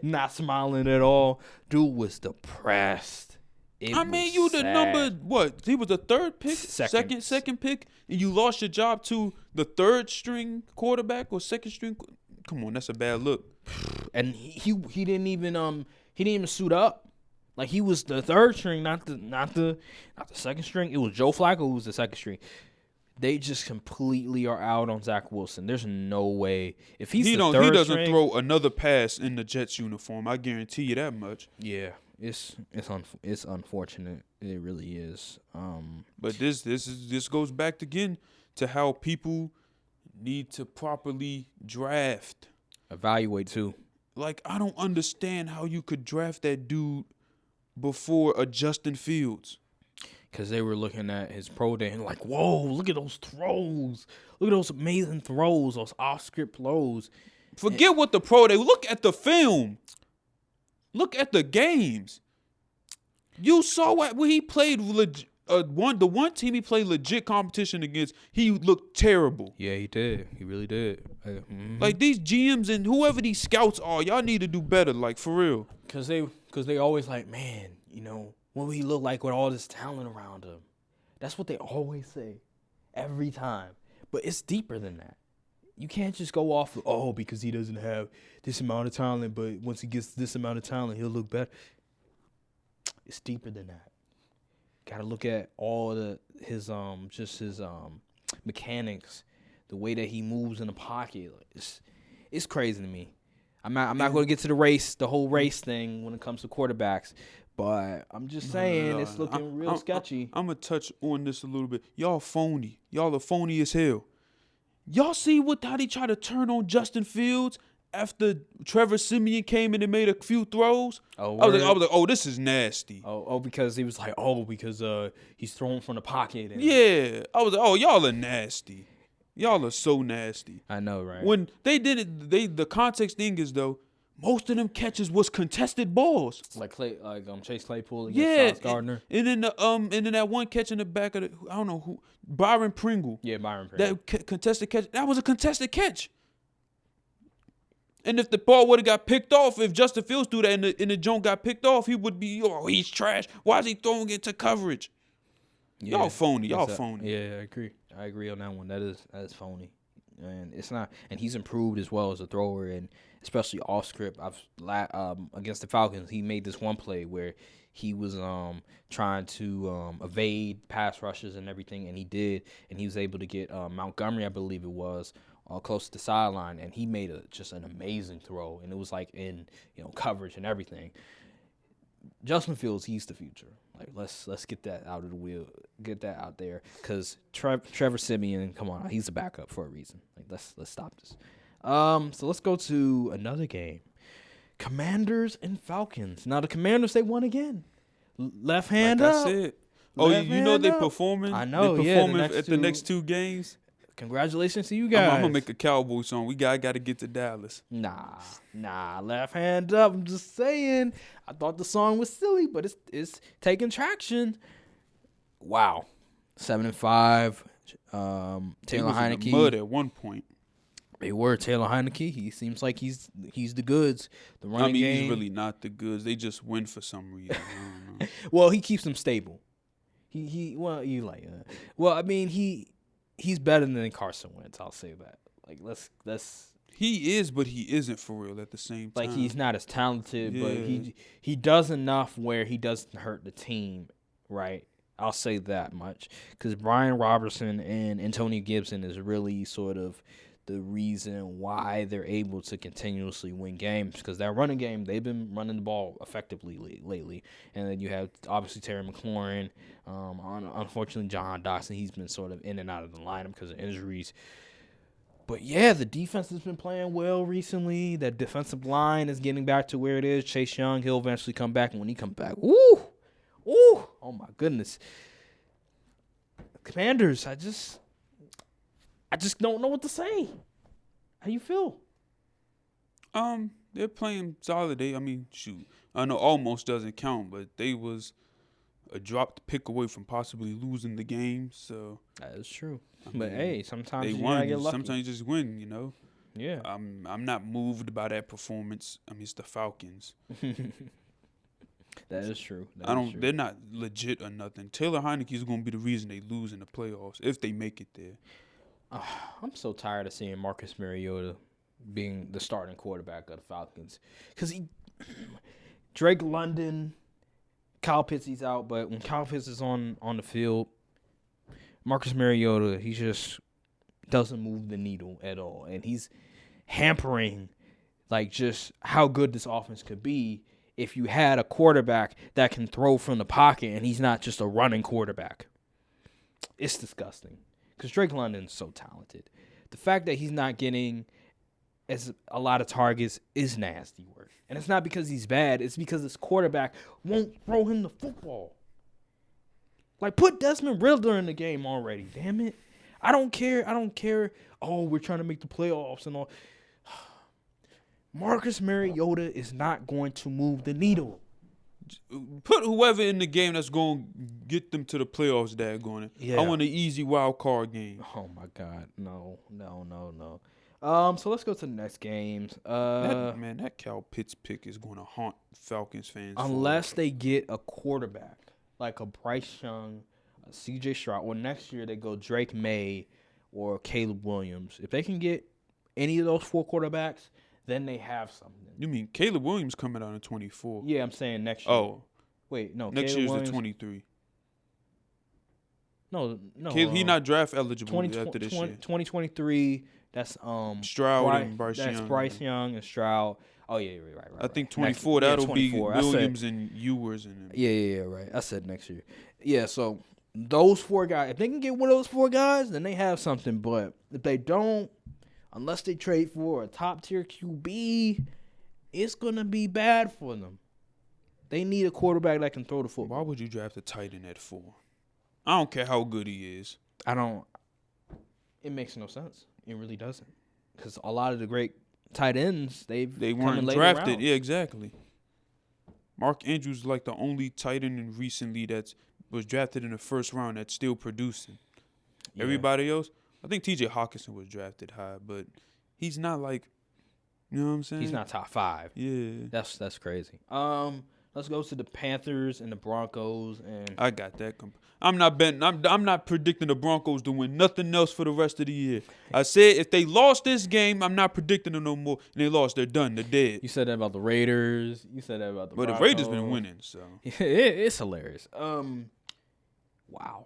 not smiling at all. Dude was depressed. It I mean, was you the number sad. what? He was the third pick, Second. second pick, and you lost your job to the third string quarterback or second string. Come on, that's a bad look. And he didn't even suit up. Like, he was the third string, not the second string. It was Joe Flacco who was the second string. They just completely are out on Zach Wilson. There's no way if he's He the third doesn't string, throw another pass in the Jets uniform. I guarantee you that much. Yeah, it's unfortunate. It really is. But this goes back again to how people need to properly draft. Evaluate too. Like, I don't understand how you could draft that dude before a Justin Fields. Because they were looking at his pro day and like, whoa, look at those throws. Look at those amazing throws, those off-script throws. Forget what the pro day. Look at the film. Look at the games. You saw when he played the one team he played legit competition against, he looked terrible. Yeah, he did. He really did. Like, these GMs and whoever these scouts are, y'all need to do better, like, for real. Because they always like, man, what would he look like with all this talent around him? That's what they always say every time. But it's deeper than that. You can't just go off of, because he doesn't have this amount of talent, but once he gets this amount of talent, he'll look better. It's deeper than that. Got to look at all his mechanics, the way that he moves in the pocket. Like, it's crazy to me. I'm not going to get to the whole race thing when it comes to quarterbacks. But I'm just saying, it's looking real sketchy. I'm going to touch on this a little bit. Y'all phony. Y'all are phony as hell. Y'all see how they try to turn on Justin Fields after Trevor Siemian came in and made a few throws? I was like, oh, this is nasty. Because he was like, because he's throwing from the pocket. Yeah. I was like, oh, y'all are nasty. Y'all are so nasty. I know, right? When they did it, the context thing is, though, most of them catches was contested balls. Like Chase Claypool against Sauce Gardner. And then that one catch in the back of I don't know who, Byron Pringle. Yeah, Byron Pringle. That contested catch, that was a contested catch. And if the ball would have got picked off, if Justin Fields do that and the joint got picked off, he would be, he's trash. Why is he throwing it to coverage? Yeah, y'all phony. Y'all phony. Yeah, I agree on that one. That is phony. And it's not, and he's improved as well as a thrower, and especially off script. Against the Falcons, he made this one play where he was trying to evade pass rushes and everything, and he did, and he was able to get Montgomery, I believe it was, close to the sideline, and he made just an amazing throw, and it was like in coverage and everything. Justin Fields, he's the future. Like, let's get that out of the wheel, get that out there, because Trevor Siemian, come on, he's a backup for a reason. Like, let's stop this. So let's go to another game, Commanders and Falcons. Now the Commanders, they won again, left hand like up. I said. Oh, you know they performing. I know. They performing at the next two games. Congratulations to you guys. I'm gonna make a Cowboy song. I gotta get to Dallas. Nah, left hand up. I'm just saying. I thought the song was silly, but it's taking traction. Wow, 7-5. Taylor Heineke. Mud at one point. They were Taylor Heineke. He seems like he's the goods. The running game. He's really not the goods. They just win for some reason. I don't know. Well, he keeps them stable. He's better than Carson Wentz. I'll say that. Like, let's. He is, but he isn't for real at the same time. Like, he's not as talented, Yeah. but he does enough where he doesn't hurt the team, right? I'll say that much. Because Brian Robertson and Antonio Gibson is really sort of the reason why they're able to continuously win games. Because that running game, they've been running the ball effectively lately. And then you have, obviously, Terry McLaurin. Unfortunately, John Dotson, he's been sort of in and out of the lineup because of injuries. But, yeah, the defense has been playing well recently. That defensive line is getting back to where it is. Chase Young, he'll eventually come back. And when he comes back, oh, my goodness. Commanders, I just don't know what to say. How you feel? They're playing solid. I know almost doesn't count, but they was a dropped pick away from possibly losing the game. So that is true. But hey, sometimes they you won. gotta get lucky. Sometimes you just win. Yeah. I'm not moved by that performance. It's the Falcons. That is true. They're not legit or nothing. Taylor Heineke is going to be the reason they lose in the playoffs if they make it there. I'm so tired of seeing Marcus Mariota being the starting quarterback of the Falcons because Drake London, Kyle Pitts, he's out, but when Kyle Pitts is on the field, Marcus Mariota, he just doesn't move the needle at all, and he's hampering like just how good this offense could be if you had a quarterback that can throw from the pocket and he's not just a running quarterback. It's disgusting because Drake London's so talented. The fact that he's not getting as a lot of targets is nasty work. And it's not because he's bad. It's because his quarterback won't throw him the football. Like, put Desmond Riddler in the game already, damn it. I don't care. Oh, we're trying to make the playoffs and all. Marcus Mariota is not going to move the needle. Put whoever in the game that's going to get them to the playoffs, daggone it. Yeah. I want an easy wild card game. Oh, my God. No. So let's go to the next games. That Cal Pitts pick is going to haunt Falcons fans. Unless they get a quarterback like a Bryce Young, a C.J. Stroud, or next year they go Drake May or Caleb Williams. If they can get any of those 4 quarterbacks, then they have something. You mean Caleb Williams coming out in 24? Yeah, I'm saying next year. Oh. Wait, no. Next Caleb year's Williams, the 23. No. He not draft eligible after this year. 2023, that's Stroud and Bryce Young. That's Bryce Young and Stroud. Oh, yeah, right. I think 24, that'll be Williams and Ewers. Yeah, right. I said next year. Yeah, so those 4 guys, if they can get one of those 4 guys, then they have something. But if they don't, unless they trade for a top-tier QB, it's going to be bad for them. They need a quarterback that can throw the football. Why would you draft a tight end at 4? I don't care how good he is. It makes no sense. It really doesn't. Because a lot of the great tight ends, they weren't drafted. Rounds. Yeah, exactly. Mark Andrews is like the only tight end recently that was drafted in the first round that's still producing. Yeah. Everybody else, I think T.J. Hawkinson was drafted high, but he's not like, you know what I'm saying? He's not top 5. Yeah. That's crazy. Let's go to the Panthers and the Broncos. And I got that. I'm not betting. I'm not predicting the Broncos to win nothing else for the rest of the year. I said if they lost this game, I'm not predicting them no more. And they lost, they're done. They're dead. You said that about the Raiders. You said that about the Broncos. But the Raiders been winning, so it's hilarious. Wow.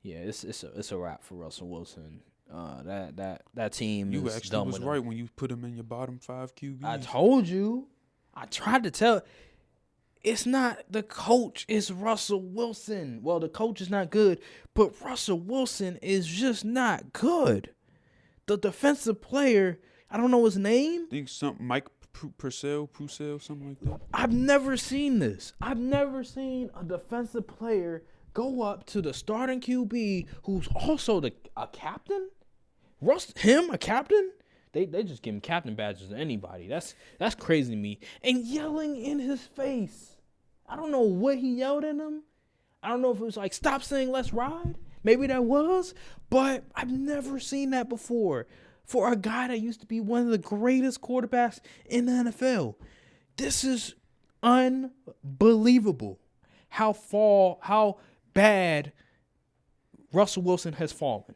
Yeah, it's a wrap for Russell Wilson. That team. You is actually done was with right him. when you put him in your bottom 5 QBs. I told you. I tried to tell. It's not the coach. It's Russell Wilson. Well, the coach is not good, but Russell Wilson is just not good. The defensive player, I don't know his name. I think something Mike Purcell, something like that. I've never seen this. I've never seen a defensive player go up to the starting QB who's also a captain. A captain? They just give him captain badges to anybody. That's crazy to me. And yelling in his face. I don't know what he yelled at him. I don't know if it was like, stop saying let's ride. Maybe that was. But I've never seen that before. For a guy that used to be one of the greatest quarterbacks in the NFL. This is unbelievable. How bad Russell Wilson has fallen.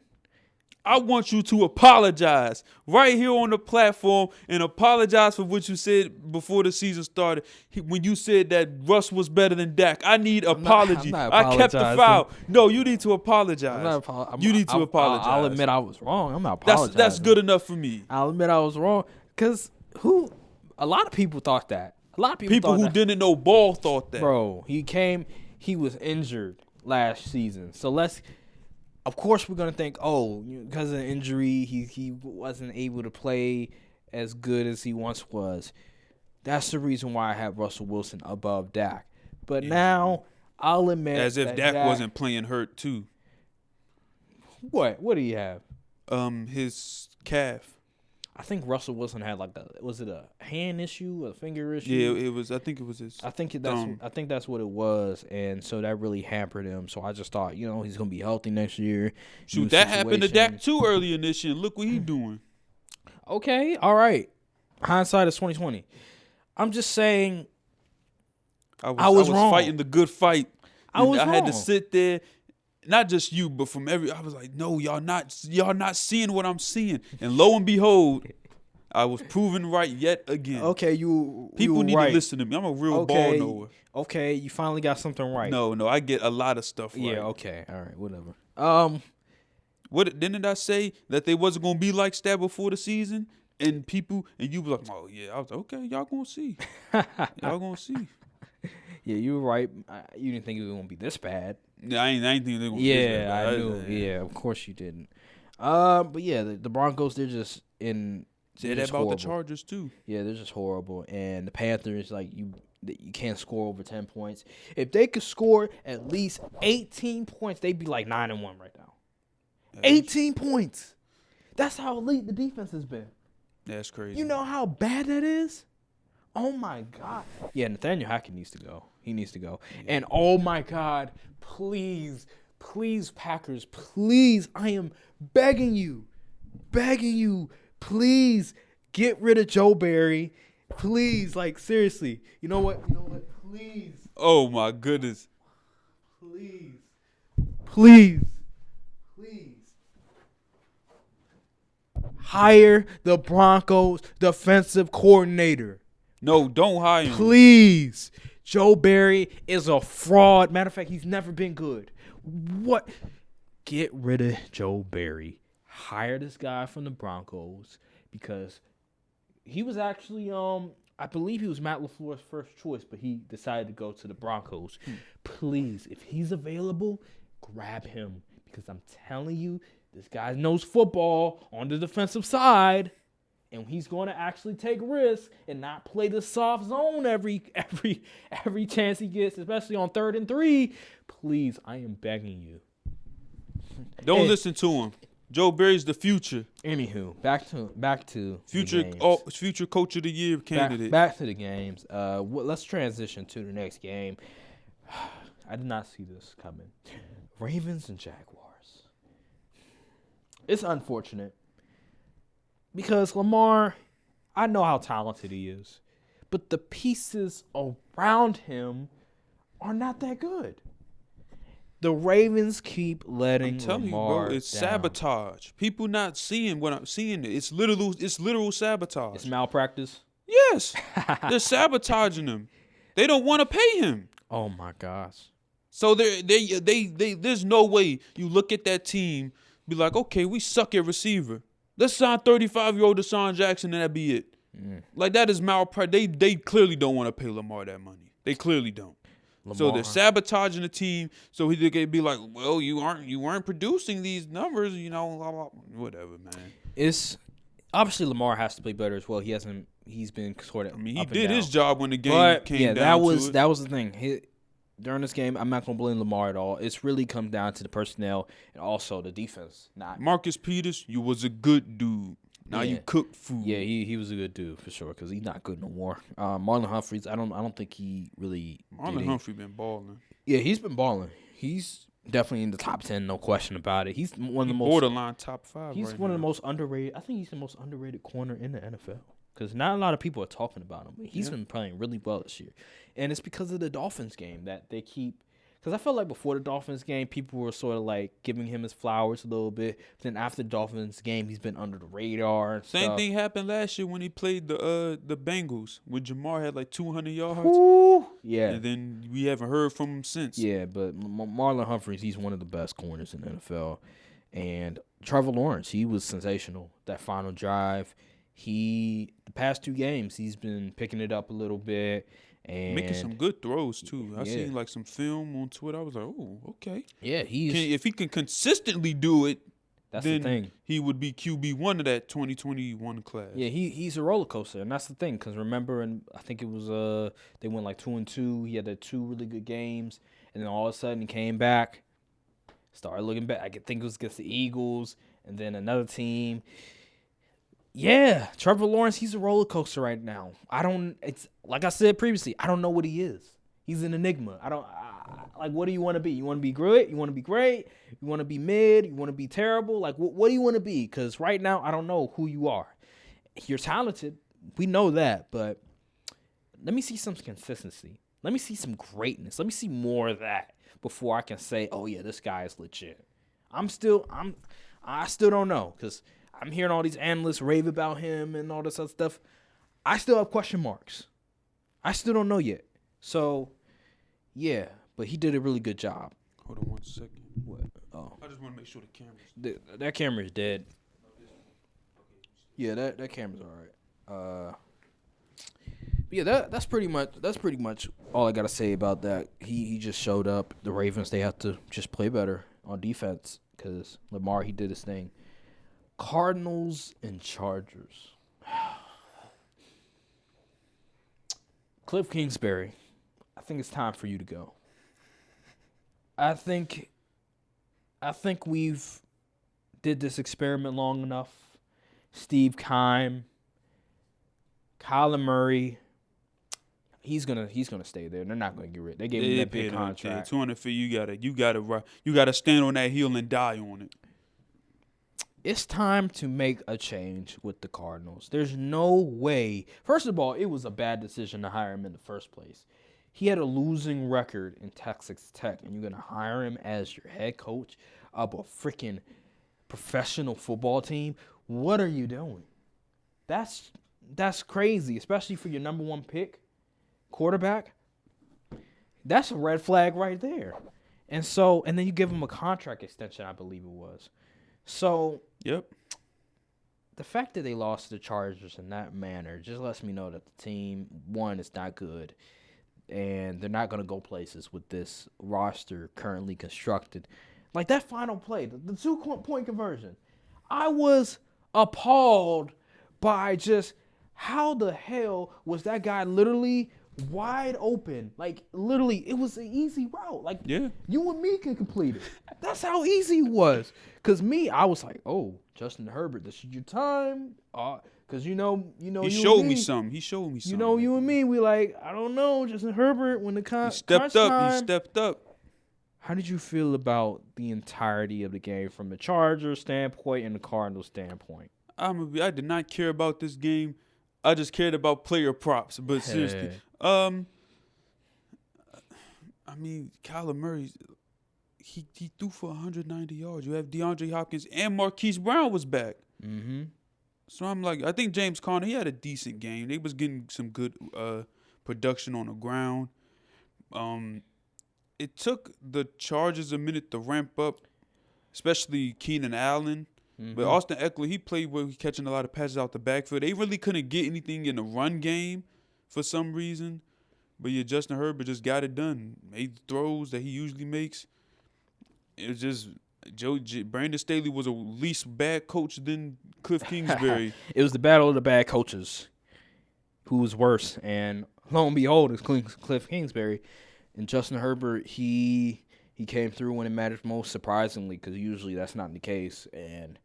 I want you to apologize right here on the platform and apologize for what you said before the season started. When you said that Russ was better than Dak, I need apology. I kept the foul. No, you need to apologize. You need to apologize. I'll admit I was wrong. I'm not apologizing. That's good enough for me. I'll admit I was wrong because a lot of people thought that. A lot of people who didn't know ball thought that. Bro, he was injured last season. So of course, we're going to think, because of the injury, he wasn't able to play as good as he once was. That's the reason why I have Russell Wilson above Dak. But now, I'll admit as if Dak wasn't playing hurt, too. What? What do you have? His calf. I think Russell Wilson had was it a hand issue, a finger issue? Yeah, it was. I think it was his. I think that's what it was, and so that really hampered him. So I just thought, he's gonna be healthy next year. Shoot, that happened to Dak too early in this year. Look what he's doing. Okay, all right. Hindsight is 20/20. I'm just saying, I was wrong. fighting the good fight. I was had to wrong. sit there, not just you, but from I was like, no, y'all not seeing what I'm seeing. And lo and behold, I was proven right yet again. Okay, People need to listen to me. I'm a real ball knower. Okay, you finally got something right. No, I get a lot of stuff right. Yeah, okay. All right, whatever. What didn't I say that they wasn't gonna be like that before the season? And you was like, oh yeah, I was like, okay, y'all gonna see. Y'all gonna see. Yeah, you were right. You didn't think it was gonna be this bad. Yeah, I ain't think they were gonna be this bad. I knew. Yeah, of course you didn't. But yeah, the Broncos, they're just in. Said that about horrible. the Chargers too. Yeah, they're just horrible. And the Panthers, like you can't score over 10 points. If they could score at least 18 points, they'd be like 9-1 right now. 18 points. That's how elite the defense has been. That's crazy. You know how bad that is? Oh my God. Yeah, Nathaniel Hackett needs to go. He needs to go. And oh my God, please, Packers, please, I am begging you, please get rid of Joe Barry. Please, like seriously. You know what? Please. Oh my goodness. Please. Hire the Broncos defensive coordinator. No, don't hire him. Please. Joe Barry is a fraud. Matter of fact, he's never been good. What? Get rid of Joe Barry. Hire this guy from the Broncos because he was actually, I believe he was Matt LaFleur's first choice, but he decided to go to the Broncos. Please, if he's available, grab him because I'm telling you, this guy knows football on the defensive side, and he's going to actually take risks and not play the soft zone every chance he gets, especially on 3rd and 3. Please, I am begging you. Don't listen to him. Joe Barry's the future. Anywho, back to future the games. Future Coach of the Year candidate. Back to the games. Let's transition to the next game. I did not see this coming. Ravens and Jaguars. It's unfortunate because Lamar, I know how talented he is, but the pieces around him are not that good. The Ravens keep letting I'm telling Lamar you, bro, it's down. sabotage. People not seeing what I'm seeing. It's literal sabotage. It's malpractice. Yes, they're sabotaging him. They don't want to pay him. Oh my gosh. So they there's no way you look at that team, be like, okay, we suck at receiver. Let's sign 35-year-old Deshaun Jackson and that be it. Like that is malpractice. They clearly don't want to pay Lamar that money. They clearly don't. Lamar. So they're sabotaging the team. So he could be like, well, you weren't producing these numbers, blah, blah, whatever, man. It's obviously Lamar has to play better as well. He's been sort of. I mean, he up and did down. his job when the game came down to it. That was the thing. During this game, I'm not gonna blame Lamar at all. It's really come down to the personnel and also the defense. Marcus Peters, you was a good dude. Now you cook food. Yeah, he was a good dude for sure because he's not good no more. Marlon Humphreys, I don't think he really. Marlon Humphrey been balling. Yeah, he's been balling. He's definitely in the top 10, no question about it. He's one of the most borderline top 5. He's one of the most underrated. I think he's the most underrated corner in the NFL because not a lot of people are talking about him. But he's been playing really well this year, and it's because of the Dolphins game that they keep. Because I felt like before the Dolphins game, people were sort of like giving him his flowers a little bit. But then after the Dolphins game, he's been under the radar and Same stuff. thing happened last year when he played the Bengals, when Jamar had like 200 yards. Ooh, yeah. And then we haven't heard from him since. Yeah, but Marlon Humphreys, he's one of the best corners in the NFL. And Trevor Lawrence, he was sensational. That final drive, the past 2 games, he's been picking it up a little bit. And making some good throws too. I seen like some film on Twitter. I was like, oh, okay. Yeah, if he can consistently do it, that's then the thing. He would be QB1 of that 2021 class. Yeah, he's a roller coaster, and that's the thing. Because remember, and I think it was they went like 2-2. He had the 2 really good games, and then all of a sudden he came back, started looking back. I think it was against the Eagles, and then another team. Yeah, Trevor Lawrence, he's a roller coaster right now. It's like I said previously, I don't know what he is. He's an enigma. Like, what do you want to be? You want to be great? You want to be great? You want to be mid? You want to be terrible? Like, what do you want to be? Because right now, I don't know who you are. You're talented. We know that, but let me see some consistency. Let me see some greatness. Let me see more of that before I can say, oh yeah, this guy is legit. I still don't know because I'm hearing all these analysts rave about him and all this other stuff. I still have question marks. I still don't know yet. So, yeah, but he did a really good job. Hold on 1 second. What? Oh, I just want to make sure the camera's. that camera is dead. Yeah, that camera's all right. Yeah, that's pretty much all I gotta say about that. He just showed up. The Ravens, they have to just play better on defense because Lamar, he did his thing. Cardinals and Chargers. Cliff Kingsbury, I think it's time for you to go. I think we've did this experiment long enough. Steve Keim, Kyler Murray, he's gonna stay there. They're not gonna get rid. They gave him that big contract. $250. You gotta stand on that hill and die on it. It's time to make a change with the Cardinals. There's no way. First of all, it was a bad decision to hire him in the first place. He had a losing record in Texas Tech, and you're going to hire him as your head coach of a freaking professional football team? What are you doing? That's crazy, especially for your number one pick, quarterback. That's a red flag right there. And then you give him a contract extension, I believe it was. So, yep. The fact that they lost to the Chargers in that manner just lets me know that the team, one, is not good, and they're not going to go places with this roster currently constructed. Like that final play, the 2-point conversion, I was appalled by just how the hell was that guy literally wide open. Like, literally, it was an easy route. Like, yeah, you and me can complete it. That's how easy it was. Because I was like, oh, Justin Herbert, this is your time. Because he showed me something. You know, you and me, we like, I don't know, Justin Herbert, when the he stepped up. How did you feel about the entirety of the game from the Chargers standpoint and the Cardinals standpoint? I did not care about this game. I just cared about player props. But seriously, I mean, Kyler Murray, he threw for 190 yards. You have DeAndre Hopkins and Marquise Brown was back. Mm-hmm. So I'm like, I think James Conner, he had a decent game. They was getting some good production on the ground. It took the Chargers a minute to ramp up, especially Keenan Allen. Mm-hmm. But Austin Eckler, he played well, catching a lot of passes out the backfield. They really couldn't get anything in the run game for some reason. But yeah, Justin Herbert just got it done. Made the throws that he usually makes. It was just Brandon Staley was a least bad coach than Cliff Kingsbury. It was the battle of the bad coaches. Who was worse? And lo and behold, it's Cliff Kingsbury. And Justin Herbert, he came through when it mattered most, surprisingly, because usually that's not the case. And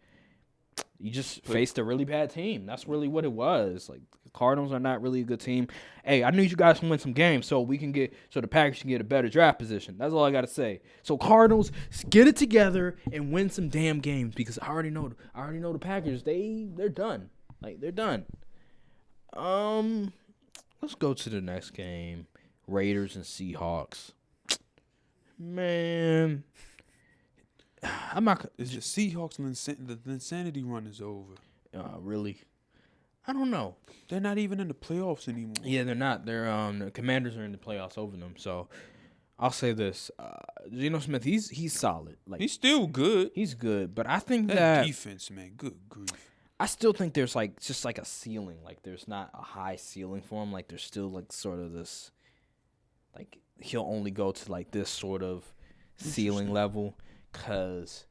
you just faced a really bad team. That's really what it was. Like, the Cardinals are not really a good team. Hey, I need you guys to win some games so the Packers can get a better draft position. That's all I got to say. So Cardinals, get it together and win some damn games, because I already know the Packers, they're done. Like, they're done. Let's go to the next game. Raiders and Seahawks. Man, I'm not. It's just Seahawks. The insanity run is over. Really? I don't know. They're not even in the playoffs anymore. Yeah, they're not. They're the Commanders are in the playoffs over them. So I'll say this: Geno Smith, he's solid. Like, he's still good. He's good, but I think that defense, man, good grief. I still think there's just a ceiling. Like, there's not a high ceiling for him. Like, there's still like sort of this. Like, he'll only go to like this sort of ceiling level, because,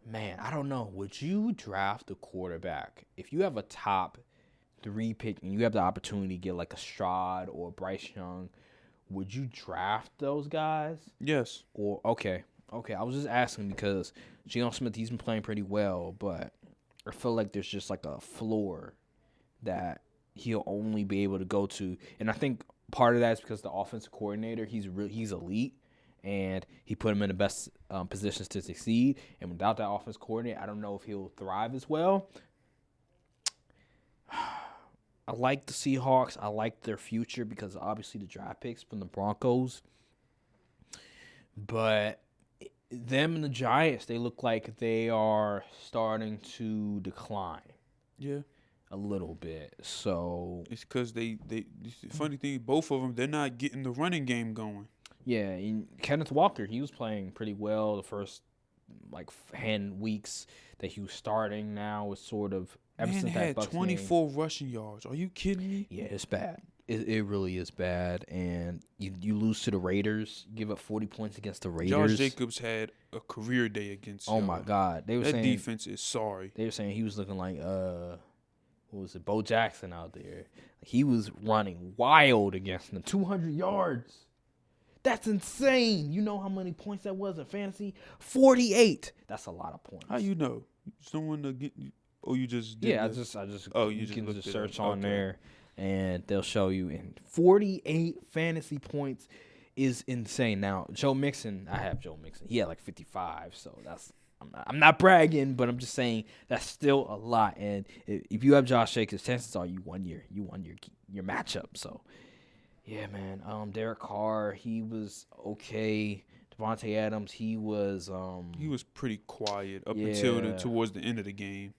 man, I don't know. Would you draft a quarterback if you have a top 3 pick and you have the opportunity to get like a Stroud or Bryce Young? Would you draft those guys? Yes. Or okay. I was just asking because Geno Smith, he's been playing pretty well, but I feel like there's just like a floor that he'll only be able to go to, and I think part of that is because the offensive coordinator, he's elite, and he put him in the best positions to succeed. And without that offensive coordinator, I don't know if he'll thrive as well. I like the Seahawks. I like their future because obviously the draft picks from the Broncos. But them and the Giants, they look like they are starting to decline. Yeah. A little bit. So It's because the funny thing, both of them, they're not getting the running game going. yeah, and Kenneth Walker, he was playing pretty well the first weeks that he was starting. Now it's sort of ever Man since that had Bucs 24 rushing yards. Are you kidding me? game, yeah, it's bad. It really is bad, and you lose to the Raiders. You give up 40 points against the Raiders. Josh Jacobs had a career day against. Oh my God, they were that saying defense is sorry. They were saying he was looking like what was it, Bo Jackson out there. He was running wild against them. 200 yards. That's insane. You know how many points that was in fantasy? 48. That's a lot of points. How you know? Someone to get you? Oh, you just did Yeah, this? I just. Oh, you you just can looked just it search up. on Okay. there, and they'll show you. And 48 fantasy points is insane. Now, Joe Mixon, I have Joe Mixon. He had like 55, so that's. I'm not bragging, but I'm just saying that's still a lot. And if you have Josh Jacobs, chances are you won your matchup. So, yeah, man. Derek Carr, he was okay. Devontae Adams, he was pretty quiet up Yeah. until towards the end of the game.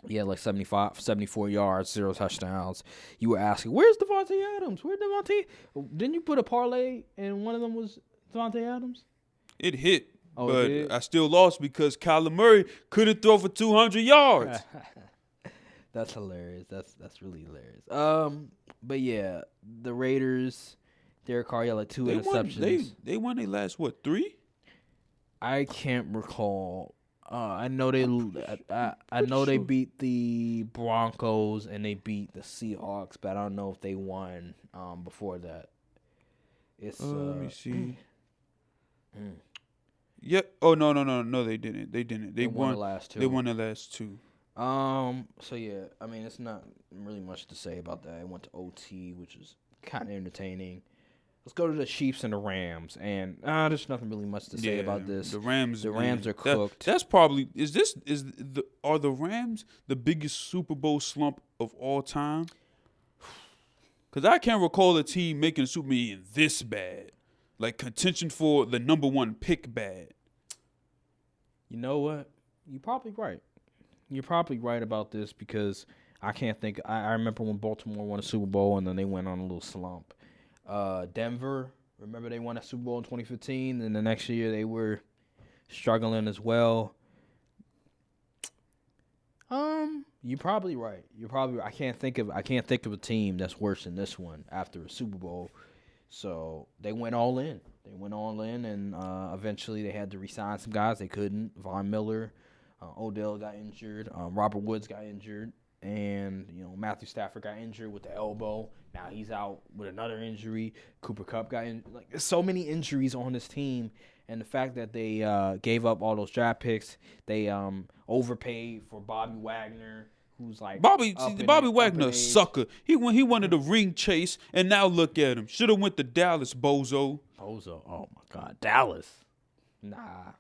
Yeah, like 74 yards, 0 touchdowns. You were asking, where's Devontae Adams? Where's Devontae? Didn't you put a parlay and one of them was Devontae Adams? It hit, Oh, but it did? I still lost because Kyler Murray couldn't throw for 200 yards. That's hilarious. That's really hilarious. But yeah, the Raiders, Derek Carr had like 2 interceptions. They won their last, 3? I can't recall. I know they sure. beat the Broncos and they beat the Seahawks, but I don't know if they won before that. It's Let me see. mm. Yeah. Oh no, they didn't. They won won the last 2. They won the last 2. So yeah, I mean it's not really much to say about that. It went to OT, which is kind of entertaining. Let's go to the Chiefs and the Rams, and there's nothing really much to say about this. The Rams. The Rams are cooked. That's probably are the Rams the biggest Super Bowl slump of all time? Because I can't recall a team making a Super Bowl this bad, like contention for the number 1 pick bad. You know what? You're probably right. You're probably right about this because I can't think. I remember when Baltimore won a Super Bowl and then they went on a little slump. Denver, remember they won a Super Bowl in 2015, and the next year they were struggling as well. You're probably right. I can't think of a team that's worse than this one after a Super Bowl. So they went all in. And eventually they had to re-sign some guys. They couldn't. Von Miller, Odell got injured. Robert Woods got injured. And, Matthew Stafford got injured with the elbow. Now he's out with another injury. Cooper Kupp got injured. Like, there's so many injuries on this team. And the fact that they gave up all those draft picks, they overpaid for Bobby Wagner, who's like Bobby up Wagner, in a age. sucker. He wanted the ring chase, and now look at him. Should have went to Dallas, bozo. Bozo, oh my God, Dallas. Nah.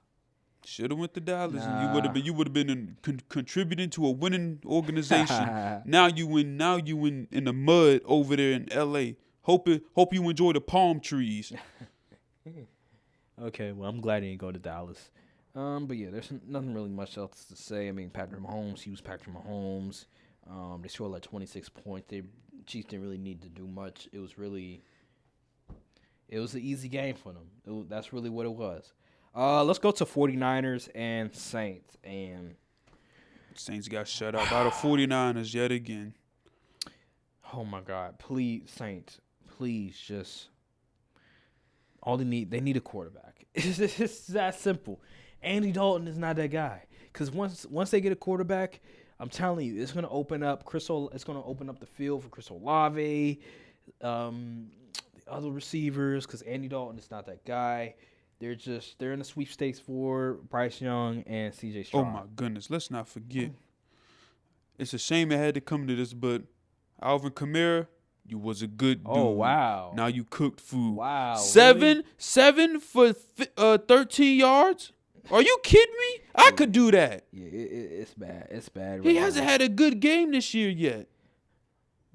Should have went to Dallas, Nah. and you would have been contributing to a winning organization. Now you in the mud over there in L.A. Hope you enjoy the palm trees. Okay, well, I'm glad he didn't go to Dallas. But yeah, there's nothing really much else to say. I mean, Patrick Mahomes, he was Patrick Mahomes. They scored like 26 points. Chiefs didn't really need to do much. It was an easy game for them. That's really what it was. Let's go to 49ers and Saints. And Saints got shut out by the 49ers yet again. oh my God, please, Saints, please just. All they need a quarterback. It's that simple. Andy Dalton is not that guy. Because once they get a quarterback, I'm telling you, it's gonna open up the field for Chris Olave, the other receivers. Because Andy Dalton is not that guy. They're in the sweepstakes for Bryce Young and C.J. Stroud. Oh my goodness, let's not forget. It's a shame it had to come to this, but Alvin Kamara, you was a good dude. Oh wow! Now you cooked food. Wow. Seven for 13 yards? Are you kidding me? I could do that. Yeah, it's bad. It's bad. He right hasn't now. had a good game this year yet.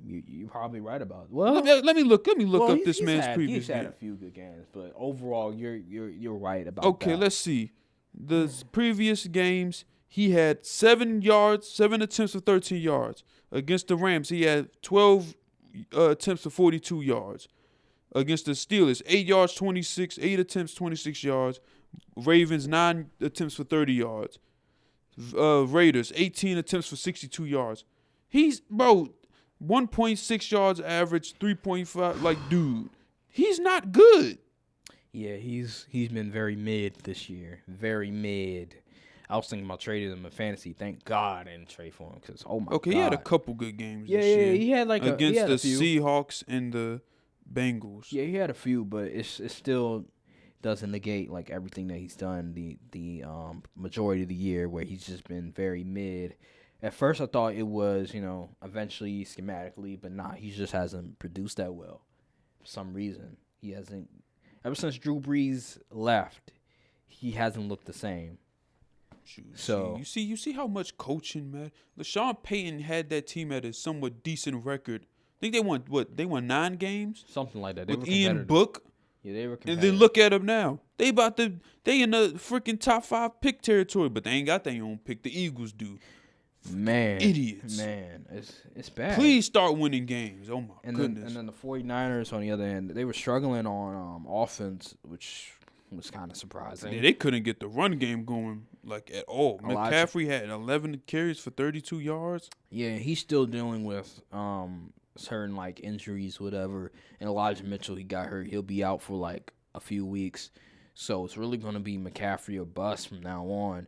You're probably right about it. Well, Let me look well, up this man's previous he's had game. a few good games, but overall, you're right about Okay, that. let's see. The previous games, he had 7 yards, 7 attempts for 13 yards. Against the Rams, he had 12 attempts for 42 yards. Against the Steelers, 8 yards, 8 attempts, 26 yards. Ravens, 9 attempts for 30 yards. Raiders, 18 attempts for 62 yards. He's, bro, 1.6 yards average, 3.5. Like, dude, he's not good. Yeah, he's been very mid this year. Very mid. I was thinking about trading him in fantasy. Thank God I didn't trade for him because oh my god. He had a couple good games Yeah, this yeah, year. he had like against the a few. Seahawks and the Bengals. Yeah, he had a few, but it still doesn't negate like everything that he's done the majority of the year where he's just been very mid. At first, I thought it was eventually schematically, but nah, he just hasn't produced that well for some reason. He hasn't. Ever since Drew Brees left, he hasn't looked the same. So you see how much coaching, man. LaShawn Payton had that team at a somewhat decent record. I think they won 9 games something like that. They with were Ian competitive. Book. Yeah, they were And competitive. then look at them now. They in the freaking top 5 pick territory, but they ain't got their own pick. The Eagles do. Man, idiots. Man, it's bad. Please start winning games. Oh my goodness. And then the 49ers on the other end, they were struggling on offense, which was kind of surprising. Yeah, they couldn't get the run game going like at all. McCaffrey had 11 carries for 32 yards. Yeah, he's still dealing with certain like injuries, whatever. And Elijah Mitchell, he got hurt. He'll be out for like a few weeks. So it's really going to be McCaffrey or bust from now on.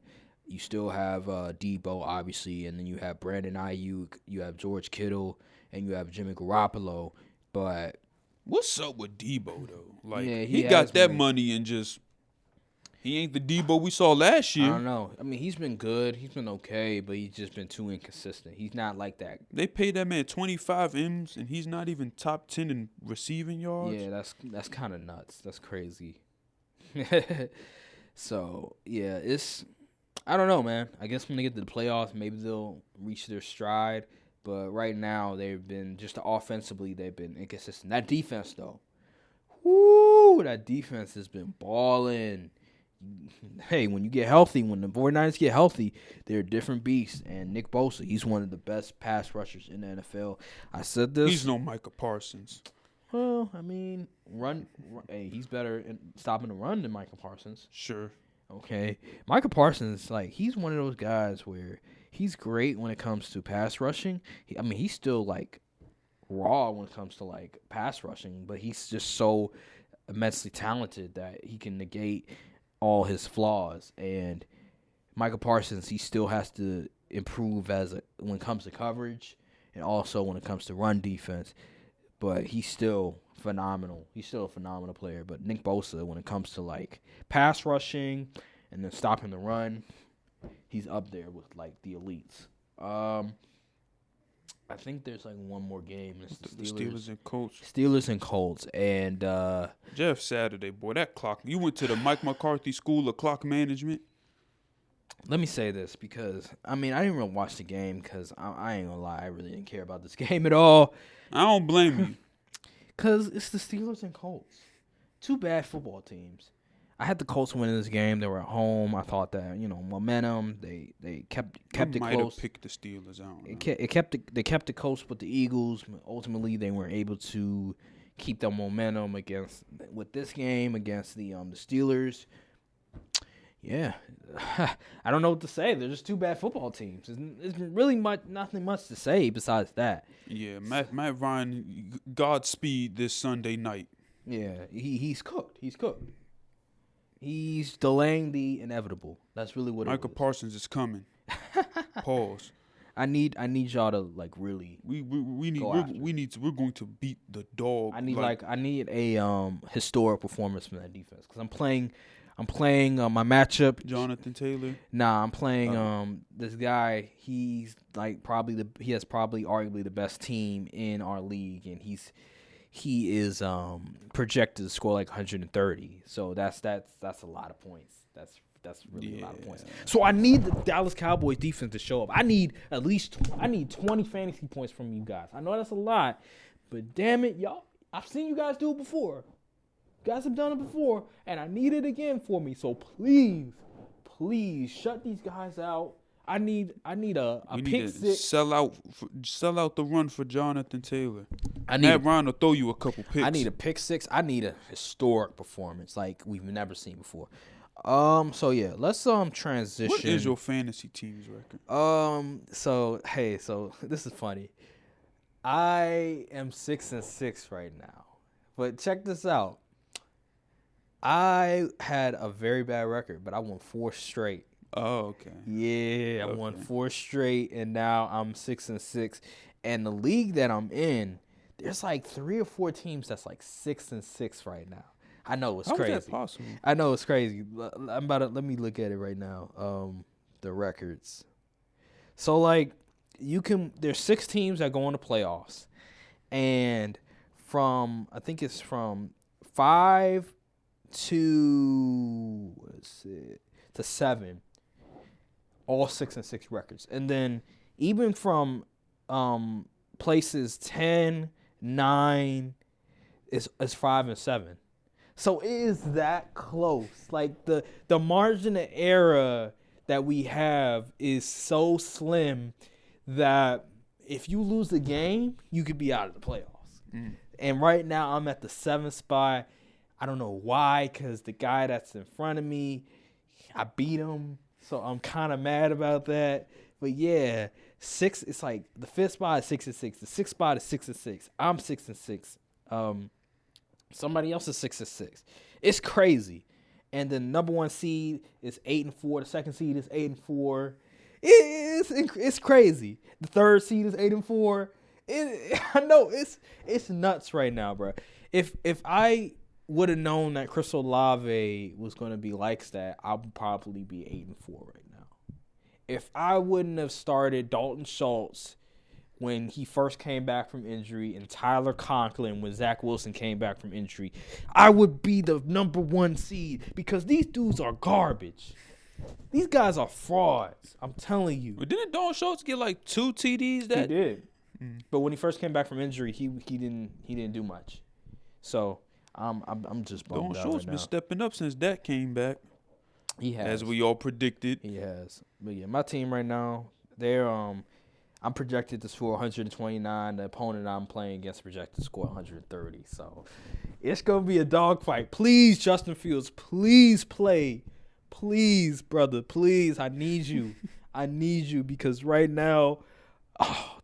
You still have Debo, obviously, and then you have Brandon Ayuk, you have George Kittle, and you have Jimmy Garoppolo. But what's up with Debo though? Like yeah, he got that money and just he ain't the Debo we saw last year. I don't know. I mean, he's been good. He's been okay, but he's just been too inconsistent. He's not like that. They paid that man 25 M's, and he's not even top 10 in receiving yards. Yeah, that's kind of nuts. That's crazy. So yeah, I don't know, man. I guess when they get to the playoffs, maybe they'll reach their stride. But right now, they've been just offensively, they've been inconsistent. That defense, though, that defense has been balling. Hey, when you get healthy, when the 49ers get healthy, they're a different beast. And Nick Bosa, he's one of the best pass rushers in the NFL. I said this. He's no Micah Parsons. Well, I mean, run hey, he's better in stopping the run than Micah Parsons. Sure. Okay. Micah Parsons, like, he's one of those guys where he's great when it comes to pass rushing. He's still, like, raw when it comes to, like, pass rushing, but he's just so immensely talented that he can negate all his flaws. And Micah Parsons, he still has to improve when it comes to coverage and also when it comes to run defense. But he's still phenomenal. He's still a phenomenal player. But Nick Bosa, when it comes to, like, pass rushing and then stopping the run, he's up there with, like, the elites. I think there's, like, one more game. It's the Steelers and Colts. Steelers and Colts. And Jeff Saturday, boy, that clock. You went to the Mike McCarthy School of Clock Management. let me say this because, I didn't really watch the game because I ain't going to lie. I really didn't care about this game at all. I don't blame you. Because it's the Steelers and Colts. Two bad football teams. I had the Colts winning this game. They were at home. I thought that, momentum. They kept it close. Might have picked the Steelers. I don't know. They kept it close with the Eagles. Ultimately, they were able to keep the momentum with this game against the Steelers. Yeah, I don't know what to say. They're just two bad football teams. There's really nothing much to say besides that. Yeah, Matt Ryan, Godspeed this Sunday night. Yeah, he's cooked. He's cooked. He's delaying the inevitable. That's really what Micah Parsons is coming. Pause. I need y'all to like really. We're going to beat the dog. I need a historic performance from that defense because I'm playing my matchup. Jonathan Taylor. Nah, I'm playing this guy. He's like he has arguably the best team in our league, and he is projected to score like 130. So that's a lot of points. That's that's really a lot of points. So I need the Dallas Cowboys defense to show up. I need 20 fantasy points from you guys. I know that's a lot, but damn it, y'all. I've seen you guys do it before. You guys have done it before, and I need it again for me. So please shut these guys out. I need a pick six. Sell out the run for Jonathan Taylor. Matt Ryan will throw you a couple picks. I need a pick six. I need a historic performance like we've never seen before. So yeah, let's transition. What is your fantasy team's record? So this is funny. I am 6-6 right now. But check this out. I had a very bad record, but I won 4 straight. Oh, okay. Yeah, I won 4 straight, and now I'm 6-6. And the league that I'm in, there's like 3 or 4 teams that's like 6-6 right now. I know it's crazy. How is that possible? I know it's crazy. Let me look at it right now. The records. So like there's 6 teams that go in the playoffs, and I think it's from 5 to 7, all 6-6 records, and then even from places 10, 9 is 5-7. So it is that close. Like the margin of error that we have is so slim that if you lose the game, you could be out of the playoffs. And right now I'm at the 7th spot. I don't know why, because the guy that's in front of me, I beat him. So I'm kind of mad about that. But yeah, 6, it's like the 5th spot is 6-6. The 6th spot is 6-6. I'm 6-6. Somebody else is 6-6. It's crazy. And the number 1 seed is 8-4. The 2nd seed is 8-4. It's crazy. The 3rd seed is 8-4. I know it's nuts right now, bro. If I would have known that Chris Olave was going to be like that, I would probably be 8-4 right now. If I wouldn't have started Dalton Schultz when he first came back from injury and Tyler Conklin when Zach Wilson came back from injury, I would be the number 1 seed because these dudes are garbage. These guys are frauds. I'm telling you. But didn't Dalton Schultz get like 2 TDs? He did. But when he first came back from injury, he didn't do much. So I'm just bummed Dalton out Schultz right now. been stepping up since that came back. He has, as we all predicted. He has. But yeah, my team right now, I'm projected to score 129. The opponent I'm playing against projected to score 130. So it's gonna be a dogfight. Please, Justin Fields, please play. Please, brother, please. I need you. I need you because right now,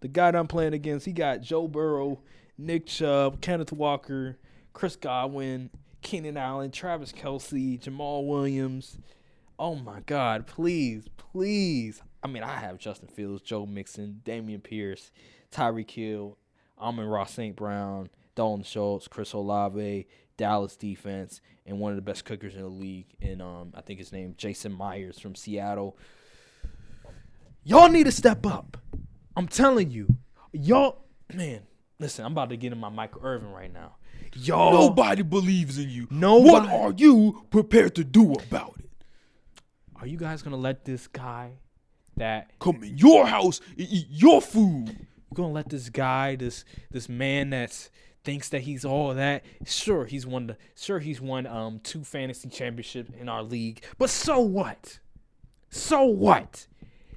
the guy that I'm playing against, he got Joe Burrow, Nick Chubb, Kenneth Walker, Chris Godwin, Keenan Allen, Travis Kelce, Jamal Williams. Oh, my God. Please. I mean, I have Justin Fields, Joe Mixon, Damian Pierce, Tyreek Hill, Amon-Ra St. Brown, Dalton Schultz, Chris Olave, Dallas defense, and one of the best cookers in the league. And I think his name Jason Myers from Seattle. Y'all need to step up. I'm telling you. Y'all, man, listen, I'm about to get in my Michael Irvin right now. Y'all. Nobody believes in you. Nobody. What are you prepared to do about it? Are you guys going to let this guy that come in your house and eat your food? You're going to let this guy, this man that thinks that he's all that. Sure, he's won 2 fantasy championships in our league. But so what? So what?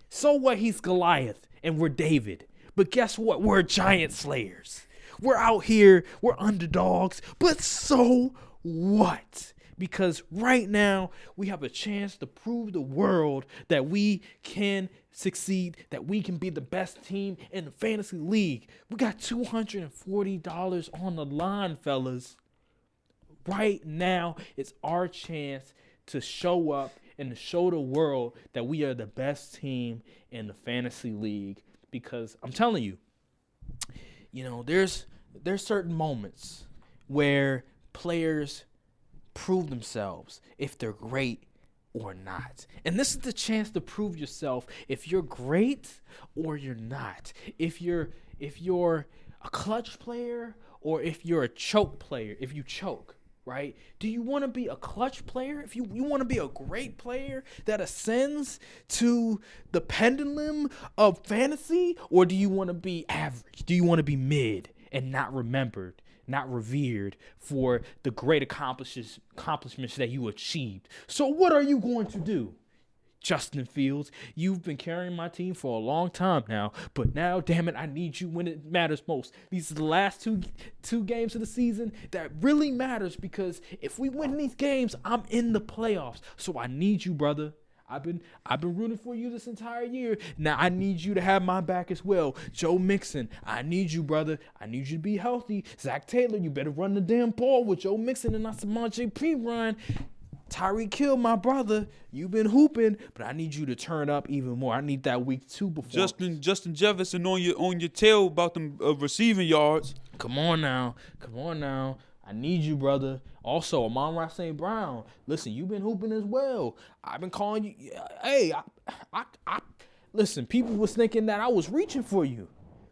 So what? He's Goliath and we're David. But guess what? We're giant slayers. We're out here. We're underdogs. But so what? Because right now we have a chance to prove the world that we can succeed, that we can be the best team in the fantasy league. We got $240 on the line, fellas. Right now, it's our chance to show up and to show the world that we are the best team in the fantasy league. Because I'm telling you, there's certain moments where players prove themselves if they're great or not. And this is the chance to prove yourself if you're great or you're not. If you're a clutch player or if you're a choke player, if you choke. right? Do you want to be a clutch player? If you want to be a great player that ascends to the pendulum of fantasy, or do you want to be average? Do you want to be mid and not remembered, not revered for the great accomplishments that you achieved? So what are you going to do? Justin Fields, you've been carrying my team for a long time now, but now, damn it, I need you when it matters most. These are the last two games of the season that really matters, because if we win these games, I'm in the playoffs. So I need you, brother. I've been rooting for you this entire year. Now I need you to have my back as well. Joe Mixon, I need you, brother. I need you to be healthy. Zach Taylor, you better run the damn ball with Joe Mixon and not Samaj P. Ryan. Tyreek Hill, my brother, you've been hooping, but I need you to turn up even more. I need that week 2 performance. Justin Jefferson on your tail about them receiving yards. Come on now. I need you, brother. Also, Amon-Ra St. Brown. Listen, you've been hooping as well. I've been calling you. Hey, listen, people was thinking that I was reaching for you.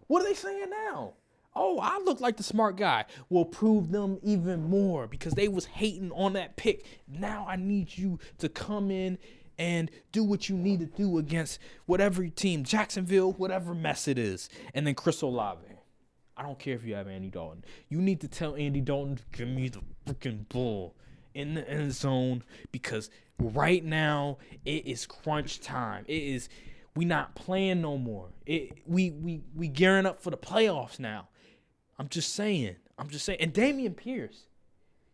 What are they saying now? Oh, I look like the smart guy. Will prove them even more, because they was hating on that pick. Now I need you to come in and do what you need to do against whatever team, Jacksonville, whatever mess it is. And then Chris Olave. I don't care if you have Andy Dalton. You need to tell Andy Dalton to give me the freaking ball in the end zone, because right now it is crunch time. We not playing no more. We gearing up for the playoffs now. I'm just saying. And Dameon Pierce,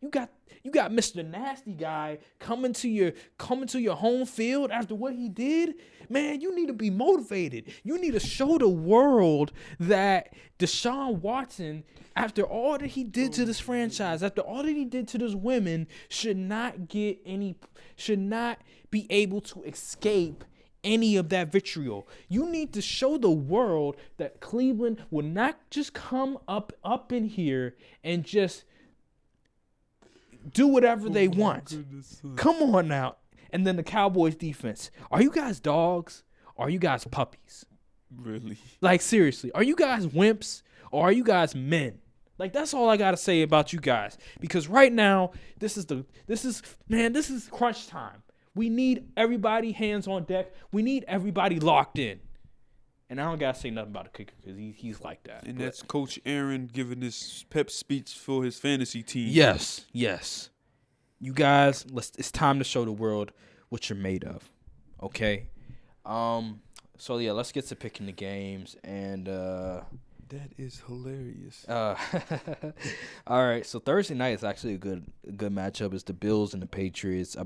you got Mr. Nasty Guy coming to your home field after what he did. Man, you need to be motivated. You need to show the world that Deshaun Watson, after all that he did to this franchise, after all that he did to those women, should not be able to escape any of that vitriol. You need to show the world that Cleveland will not just come up in here and just do whatever they want. Come on now. And then the Cowboys defense. Are you guys dogs? Or are you guys puppies? Really? Like, seriously, are you guys wimps or are you guys men? Like, that's all I gotta say about you guys. Because right now, this is crunch time. We need everybody hands on deck. We need everybody locked in. And I don't got to say nothing about the kicker, because he's like that. And that's Coach Aaron giving this pep speech for his fantasy team. Yes. You guys, it's time to show the world what you're made of. Okay? So, yeah, let's get to picking the games. And that is hilarious. All right, so Thursday night is actually a good matchup. It's the Bills and the Patriots. I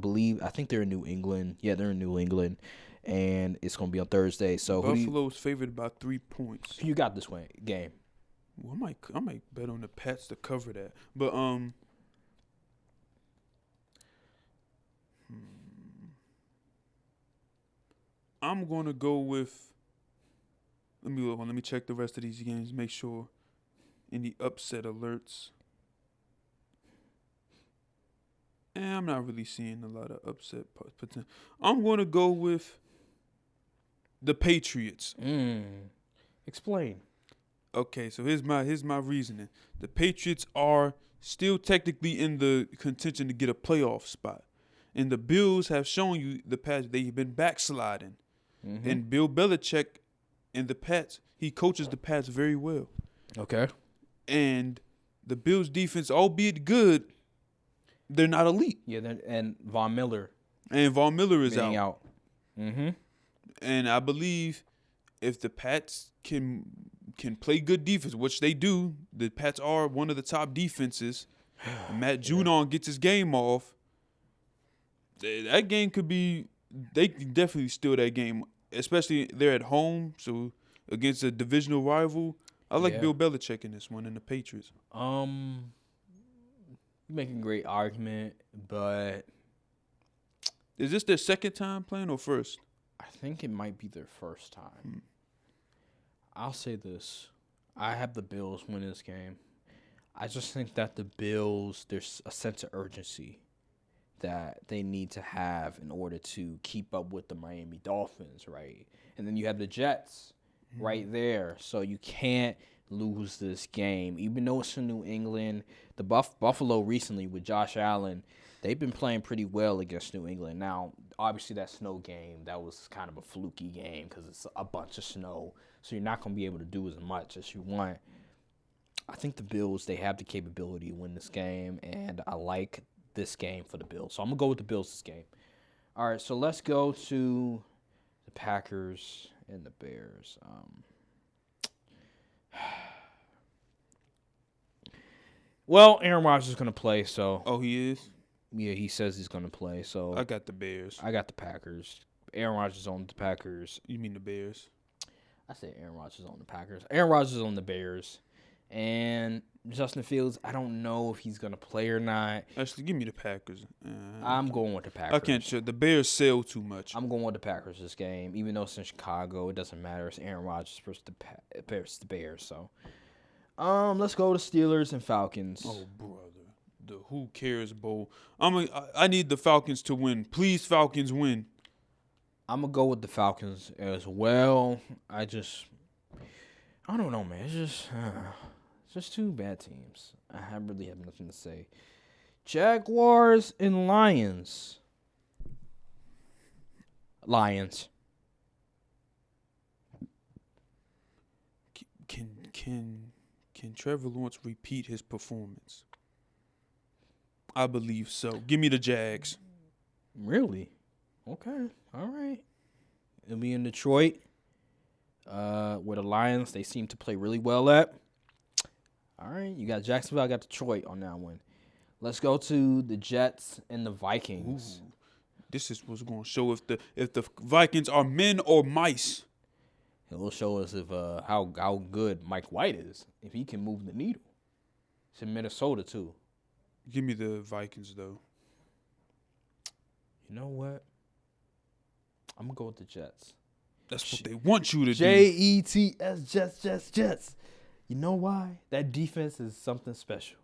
think they're in New England. Yeah, they're in New England, and it's going to be on Thursday. So Buffalo's favored by 3 points. Who you got this game? Well, I might bet on the Pats to cover that. But I'm going to go with. Let me check the rest of these games, make sure any upset alerts. And I'm not really seeing a lot of upset potential. I'm going to go with the Patriots. Explain. Okay, so here's my reasoning. The Patriots are still technically in the contention to get a playoff spot. And the Bills have shown you the past, they've been backsliding. Mm-hmm. And Bill Belichick and the Pats, he coaches the Pats very well. Okay. And the Bills' defense, albeit good, they're not elite. Yeah, and Von Miller. Is out. Mm-hmm. And I believe if the Pats can play good defense, which they do, the Pats are one of the top defenses. Matt Judon gets his game off. That game could be – they can definitely steal that game, especially they're at home, so against a divisional rival. I like Bill Belichick in this one and the Patriots. You're making a great argument, but is this their second time playing or first? I think it might be their first time. I'll say this. I have the Bills win this game. I just think that the Bills, there's a sense of urgency that they need to have in order to keep up with the Miami Dolphins, right? And then you have the Jets right there. So you can't lose this game, even though it's in New England. The Buffalo recently with Josh Allen, they've been playing pretty well against New England. Now, obviously, that snow game, that was kind of a fluky game because it's a bunch of snow, so you're not going to be able to do as much as you want. I think the Bills, they have the capability to win this game, and I like this game for the Bills. So I'm going to go with the Bills this game. All right, so let's go to the Packers and the Bears. Well, Aaron Rodgers is going to play, so. Oh, he is? Yeah, he says he's going to play, so. I got the Bears. I got the Packers. Aaron Rodgers on the Packers. You mean the Bears? I say Aaron Rodgers on the Packers. Aaron Rodgers on the Bears. And Justin Fields, I don't know if he's going to play or not. Actually, give me the Packers. I'm going with the Packers. I can't show. The Bears sell too much. I'm going with the Packers this game. Even though it's in Chicago, it doesn't matter. It's Aaron Rodgers versus the Bears. So, let's go to Steelers and Falcons. Oh, brother. The Who Cares Bowl. I need the Falcons to win. Please, Falcons, win. I'm going to go with the Falcons as well. I don't know, man. It's just two bad teams. I really have nothing to say. Jaguars and Lions. Lions. Can Trevor Lawrence repeat his performance? I believe so. Give me the Jags. Really? Okay. All right. It'll be in Detroit. Where the Lions, they seem to play really well at. All right, you got Jacksonville, I got Detroit on that one. Let's go to the Jets and the Vikings. Ooh, this is what's going to show if the Vikings are men or mice. It will show us if how good Mike White is, if he can move the needle. It's in Minnesota too. Give me the Vikings though. You know what? I'm gonna go with the Jets. That's what they want you to do. Jets, Jets. You know why? That defense is something special.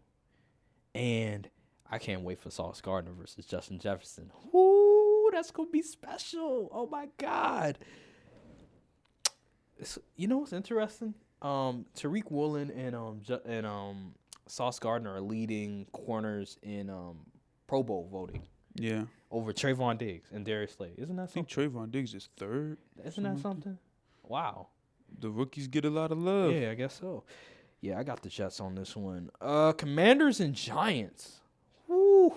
And I can't wait for Sauce Gardner versus Justin Jefferson. Woo, that's going to be special. Oh, my God. You know what's interesting? Tariq Woolen and Sauce Gardner are leading corners in Pro Bowl voting. Yeah. Over Trayvon Diggs and Darius Slay. Isn't that something? I think Trayvon Diggs is third. Isn't that something? Wow. The rookies get a lot of love. Yeah, I guess so. Yeah, I got the Jets on this one. Commanders and Giants. Woo.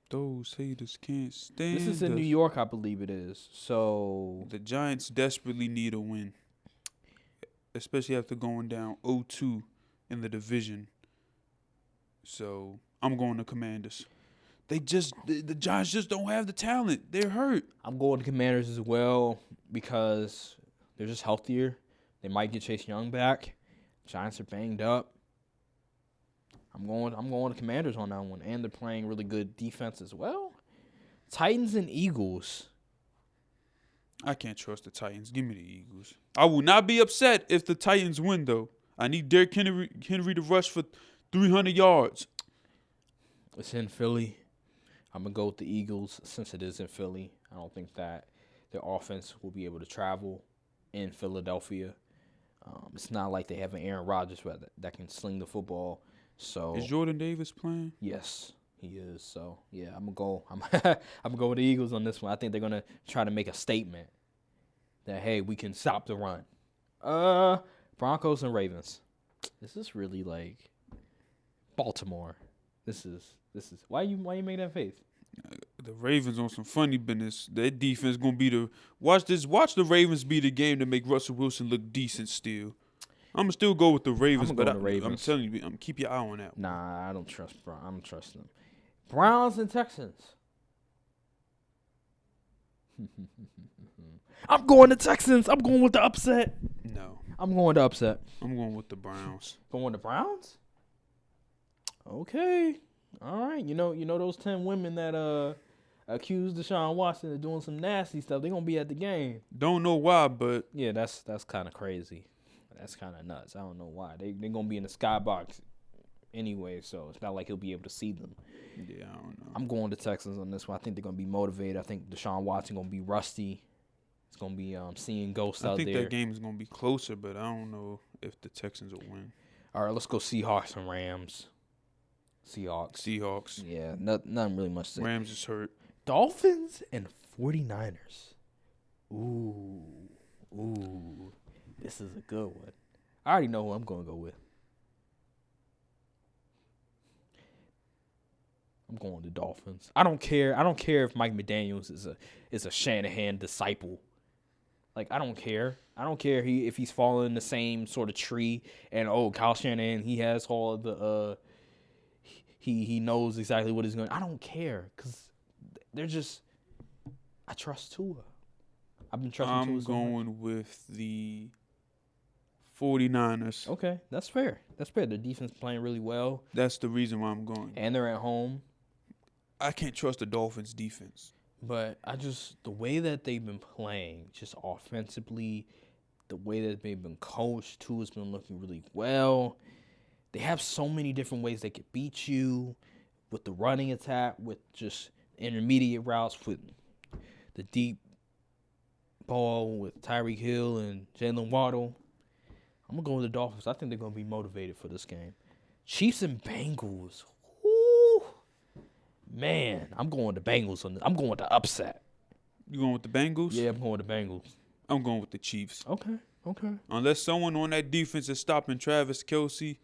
Those haters can't stand This is in us. New York, I believe it is. So The Giants desperately need a win, especially after going down 0-2 in the division. So I'm going to Commanders. The Giants just don't have the talent. They're hurt. I'm going to Commanders as well because they're just healthier. They might get Chase Young back. Giants are banged up. I'm going to Commanders on that one, and they're playing really good defense as well. Titans and Eagles. I can't trust the Titans. Give me the Eagles. I will not be upset if the Titans win, though. I need Derrick Henry to rush for 300 yards. It's in Philly. I'm going to go with the Eagles since it is in Philly. I don't think that their offense will be able to travel in Philadelphia. It's not like they have an Aaron Rodgers that can sling the football. So Is Jordan Davis playing? yes, he is. So yeah, I'm gonna go. I'm gonna go with the Eagles on this one. I think they're gonna try to make a statement that hey, we can stop the run. Broncos and Ravens. This is really like Baltimore. This is why you make that face? The Ravens on some funny business. Their defense gonna be the watch the Ravens be the game to make Russell Wilson look decent still. I'm gonna still go with the Ravens, I'm but gonna go with the Ravens. I'm telling you, keep your eye on that one. Nah, I don't trust I'm trusting them. Browns and Texans. I'm going to Texans. I'm going with the upset. No. I'm going to upset. I'm going with the Browns. Going to Browns? Okay. All right. You know those 10 women that accused Deshaun Watson of doing some nasty stuff, they're going to be at the game. Don't know why, but Yeah, that's kind of crazy. That's kind of nuts. I don't know why. They're going to be in the skybox anyway, so it's not like he'll be able to see them. yeah, I don't know. I'm going to Texans on this one. I think they're going to be motivated. I think Deshaun Watson going to be rusty. It's going to be seeing ghosts I out think there. that game is gonna be closer, but I don't know if the Texans will win. All right, let's go Seahawks and Rams. Seahawks. Yeah, nothing really much to say. Rams is hurt. Dolphins and 49ers. Ooh. This is a good one. I already know who I'm going to go with. I'm going with the Dolphins. I don't care if Mike McDaniels is a Shanahan disciple. Like, I don't care. I don't care if he's following the same sort of tree. And Kyle Shanahan, he has all of the he knows exactly what he's going. I don't care because they're just. I trust Tua. I've been trusting Tua. I'm going with the 49ers. Okay, that's fair. The defense playing really well. That's the reason why I'm going. And they're at home. I can't trust the Dolphins' defense. But the way that they've been playing, just offensively, the way that they've been coached, Tua's been looking really well. They have so many different ways they could beat you with the running attack, with just intermediate routes, with the deep ball with Tyreek Hill and Jalen Waddle. I'm going to go with the Dolphins. I think they're going to be motivated for this game. Chiefs and Bengals. Woo! Man, I'm going with the Bengals on this. I'm going with the upset. You going with the Bengals? Yeah, I'm going with the Bengals. I'm going with the Chiefs. Okay. Unless someone on that defense is stopping Travis Kelce.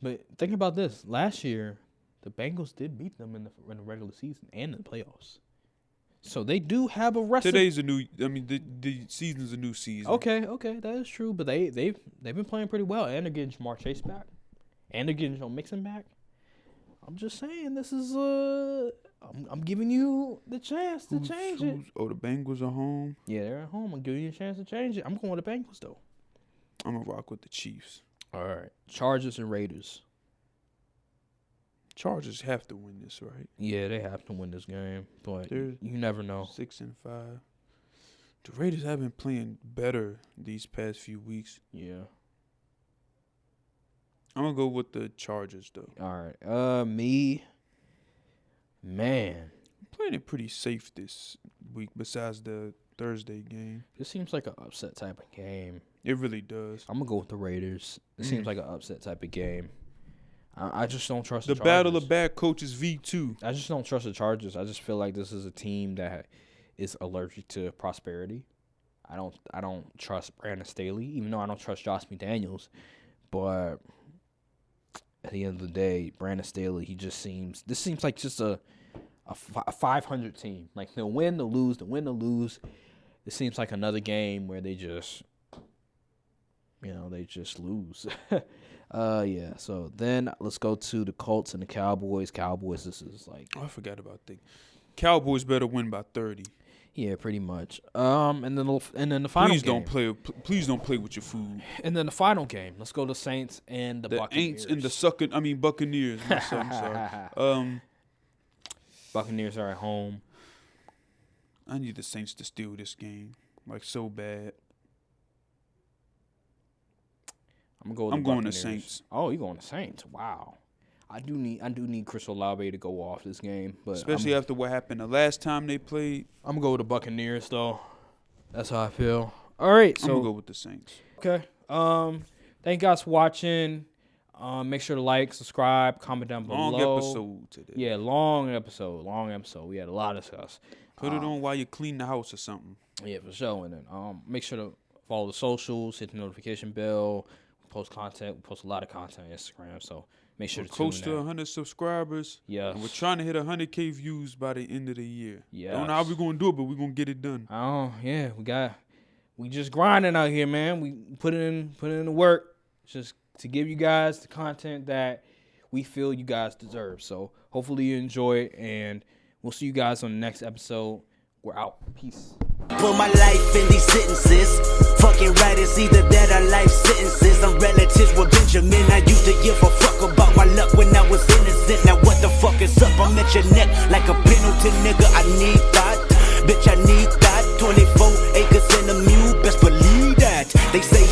But think about this. Last year, the Bengals did beat them in the regular season and in the playoffs. So they do have a recipe. The season's a new season. Okay, that is true. But they've been playing pretty well, and they're getting Jamar Chase back, and they're getting Joe Mixon back. I'm just saying, this is I'm giving you the chance to change it. Oh, the Bengals are home. Yeah, they're at home. I'm giving you a chance to change it. I'm going with the Bengals though. I'm gonna rock with the Chiefs. All right, Chargers and Raiders. Chargers have to win this, right? Yeah, they have to win this game, but They're you never know. 6-5. The Raiders have been playing better these past few weeks. Yeah. I'm gonna go with the Chargers though. All right. Me. Man, I'm playing it pretty safe this week. Besides the Thursday game, this seems like an upset type of game. it really does. I'm gonna go with the Raiders. It seems like an upset type of game. I just don't trust The the Chargers. battle of bad coaches V2. I just don't trust the Chargers. I just feel like this is a team that is allergic to prosperity. I don't trust Brandon Staley, even though I don't trust Josh McDaniels. But at the end of the day, Brandon Staley, this seems like just a 500 team. Like they'll win, they'll lose, they'll win, they'll lose. It seems like another game where they just lose. Yeah. So then let's go to the Colts and the Cowboys. Cowboys, this is like. Oh, I forgot about the Cowboys. Better win by 30. Yeah, pretty much. And then the final Please game. Please don't play with your food. And then the final game. Let's go to Saints and the Buccaneers. Aints and the Buccaneers. I'm sorry. Buccaneers are at home. I need the Saints to steal this game, like so bad. I'm going to Buccaneers. Saints. Oh, you're going to Saints. Wow. I do need Chris Olave to go off this game, but especially after what happened the last time they played. I'm gonna go with the Buccaneers though. That's how I feel. All right, so I'm gonna go with the Saints. Okay. Thank you guys for watching. Make sure to like, subscribe, comment down below. Long episode today. Yeah, long episode. We had a lot to discuss. Put it on while you clean the house or something. Yeah, for sure. And then make sure to follow the socials, hit the notification bell. We post content. We post a lot of content on Instagram, so make sure to tune close to 100 subscribers. Yeah. And we're trying to hit 100K views by the end of the year. Yeah. Don't know how we're going to do it, but we're going to get it done. Oh, yeah. We just grinding out here, man. We put in the work just to give you guys the content that we feel you guys deserve. So hopefully you enjoy it, and we'll see you guys on the next episode. We're out. Peace. Put my life in these sentences. Fucking right, it's either that or life sentences. I'm relative.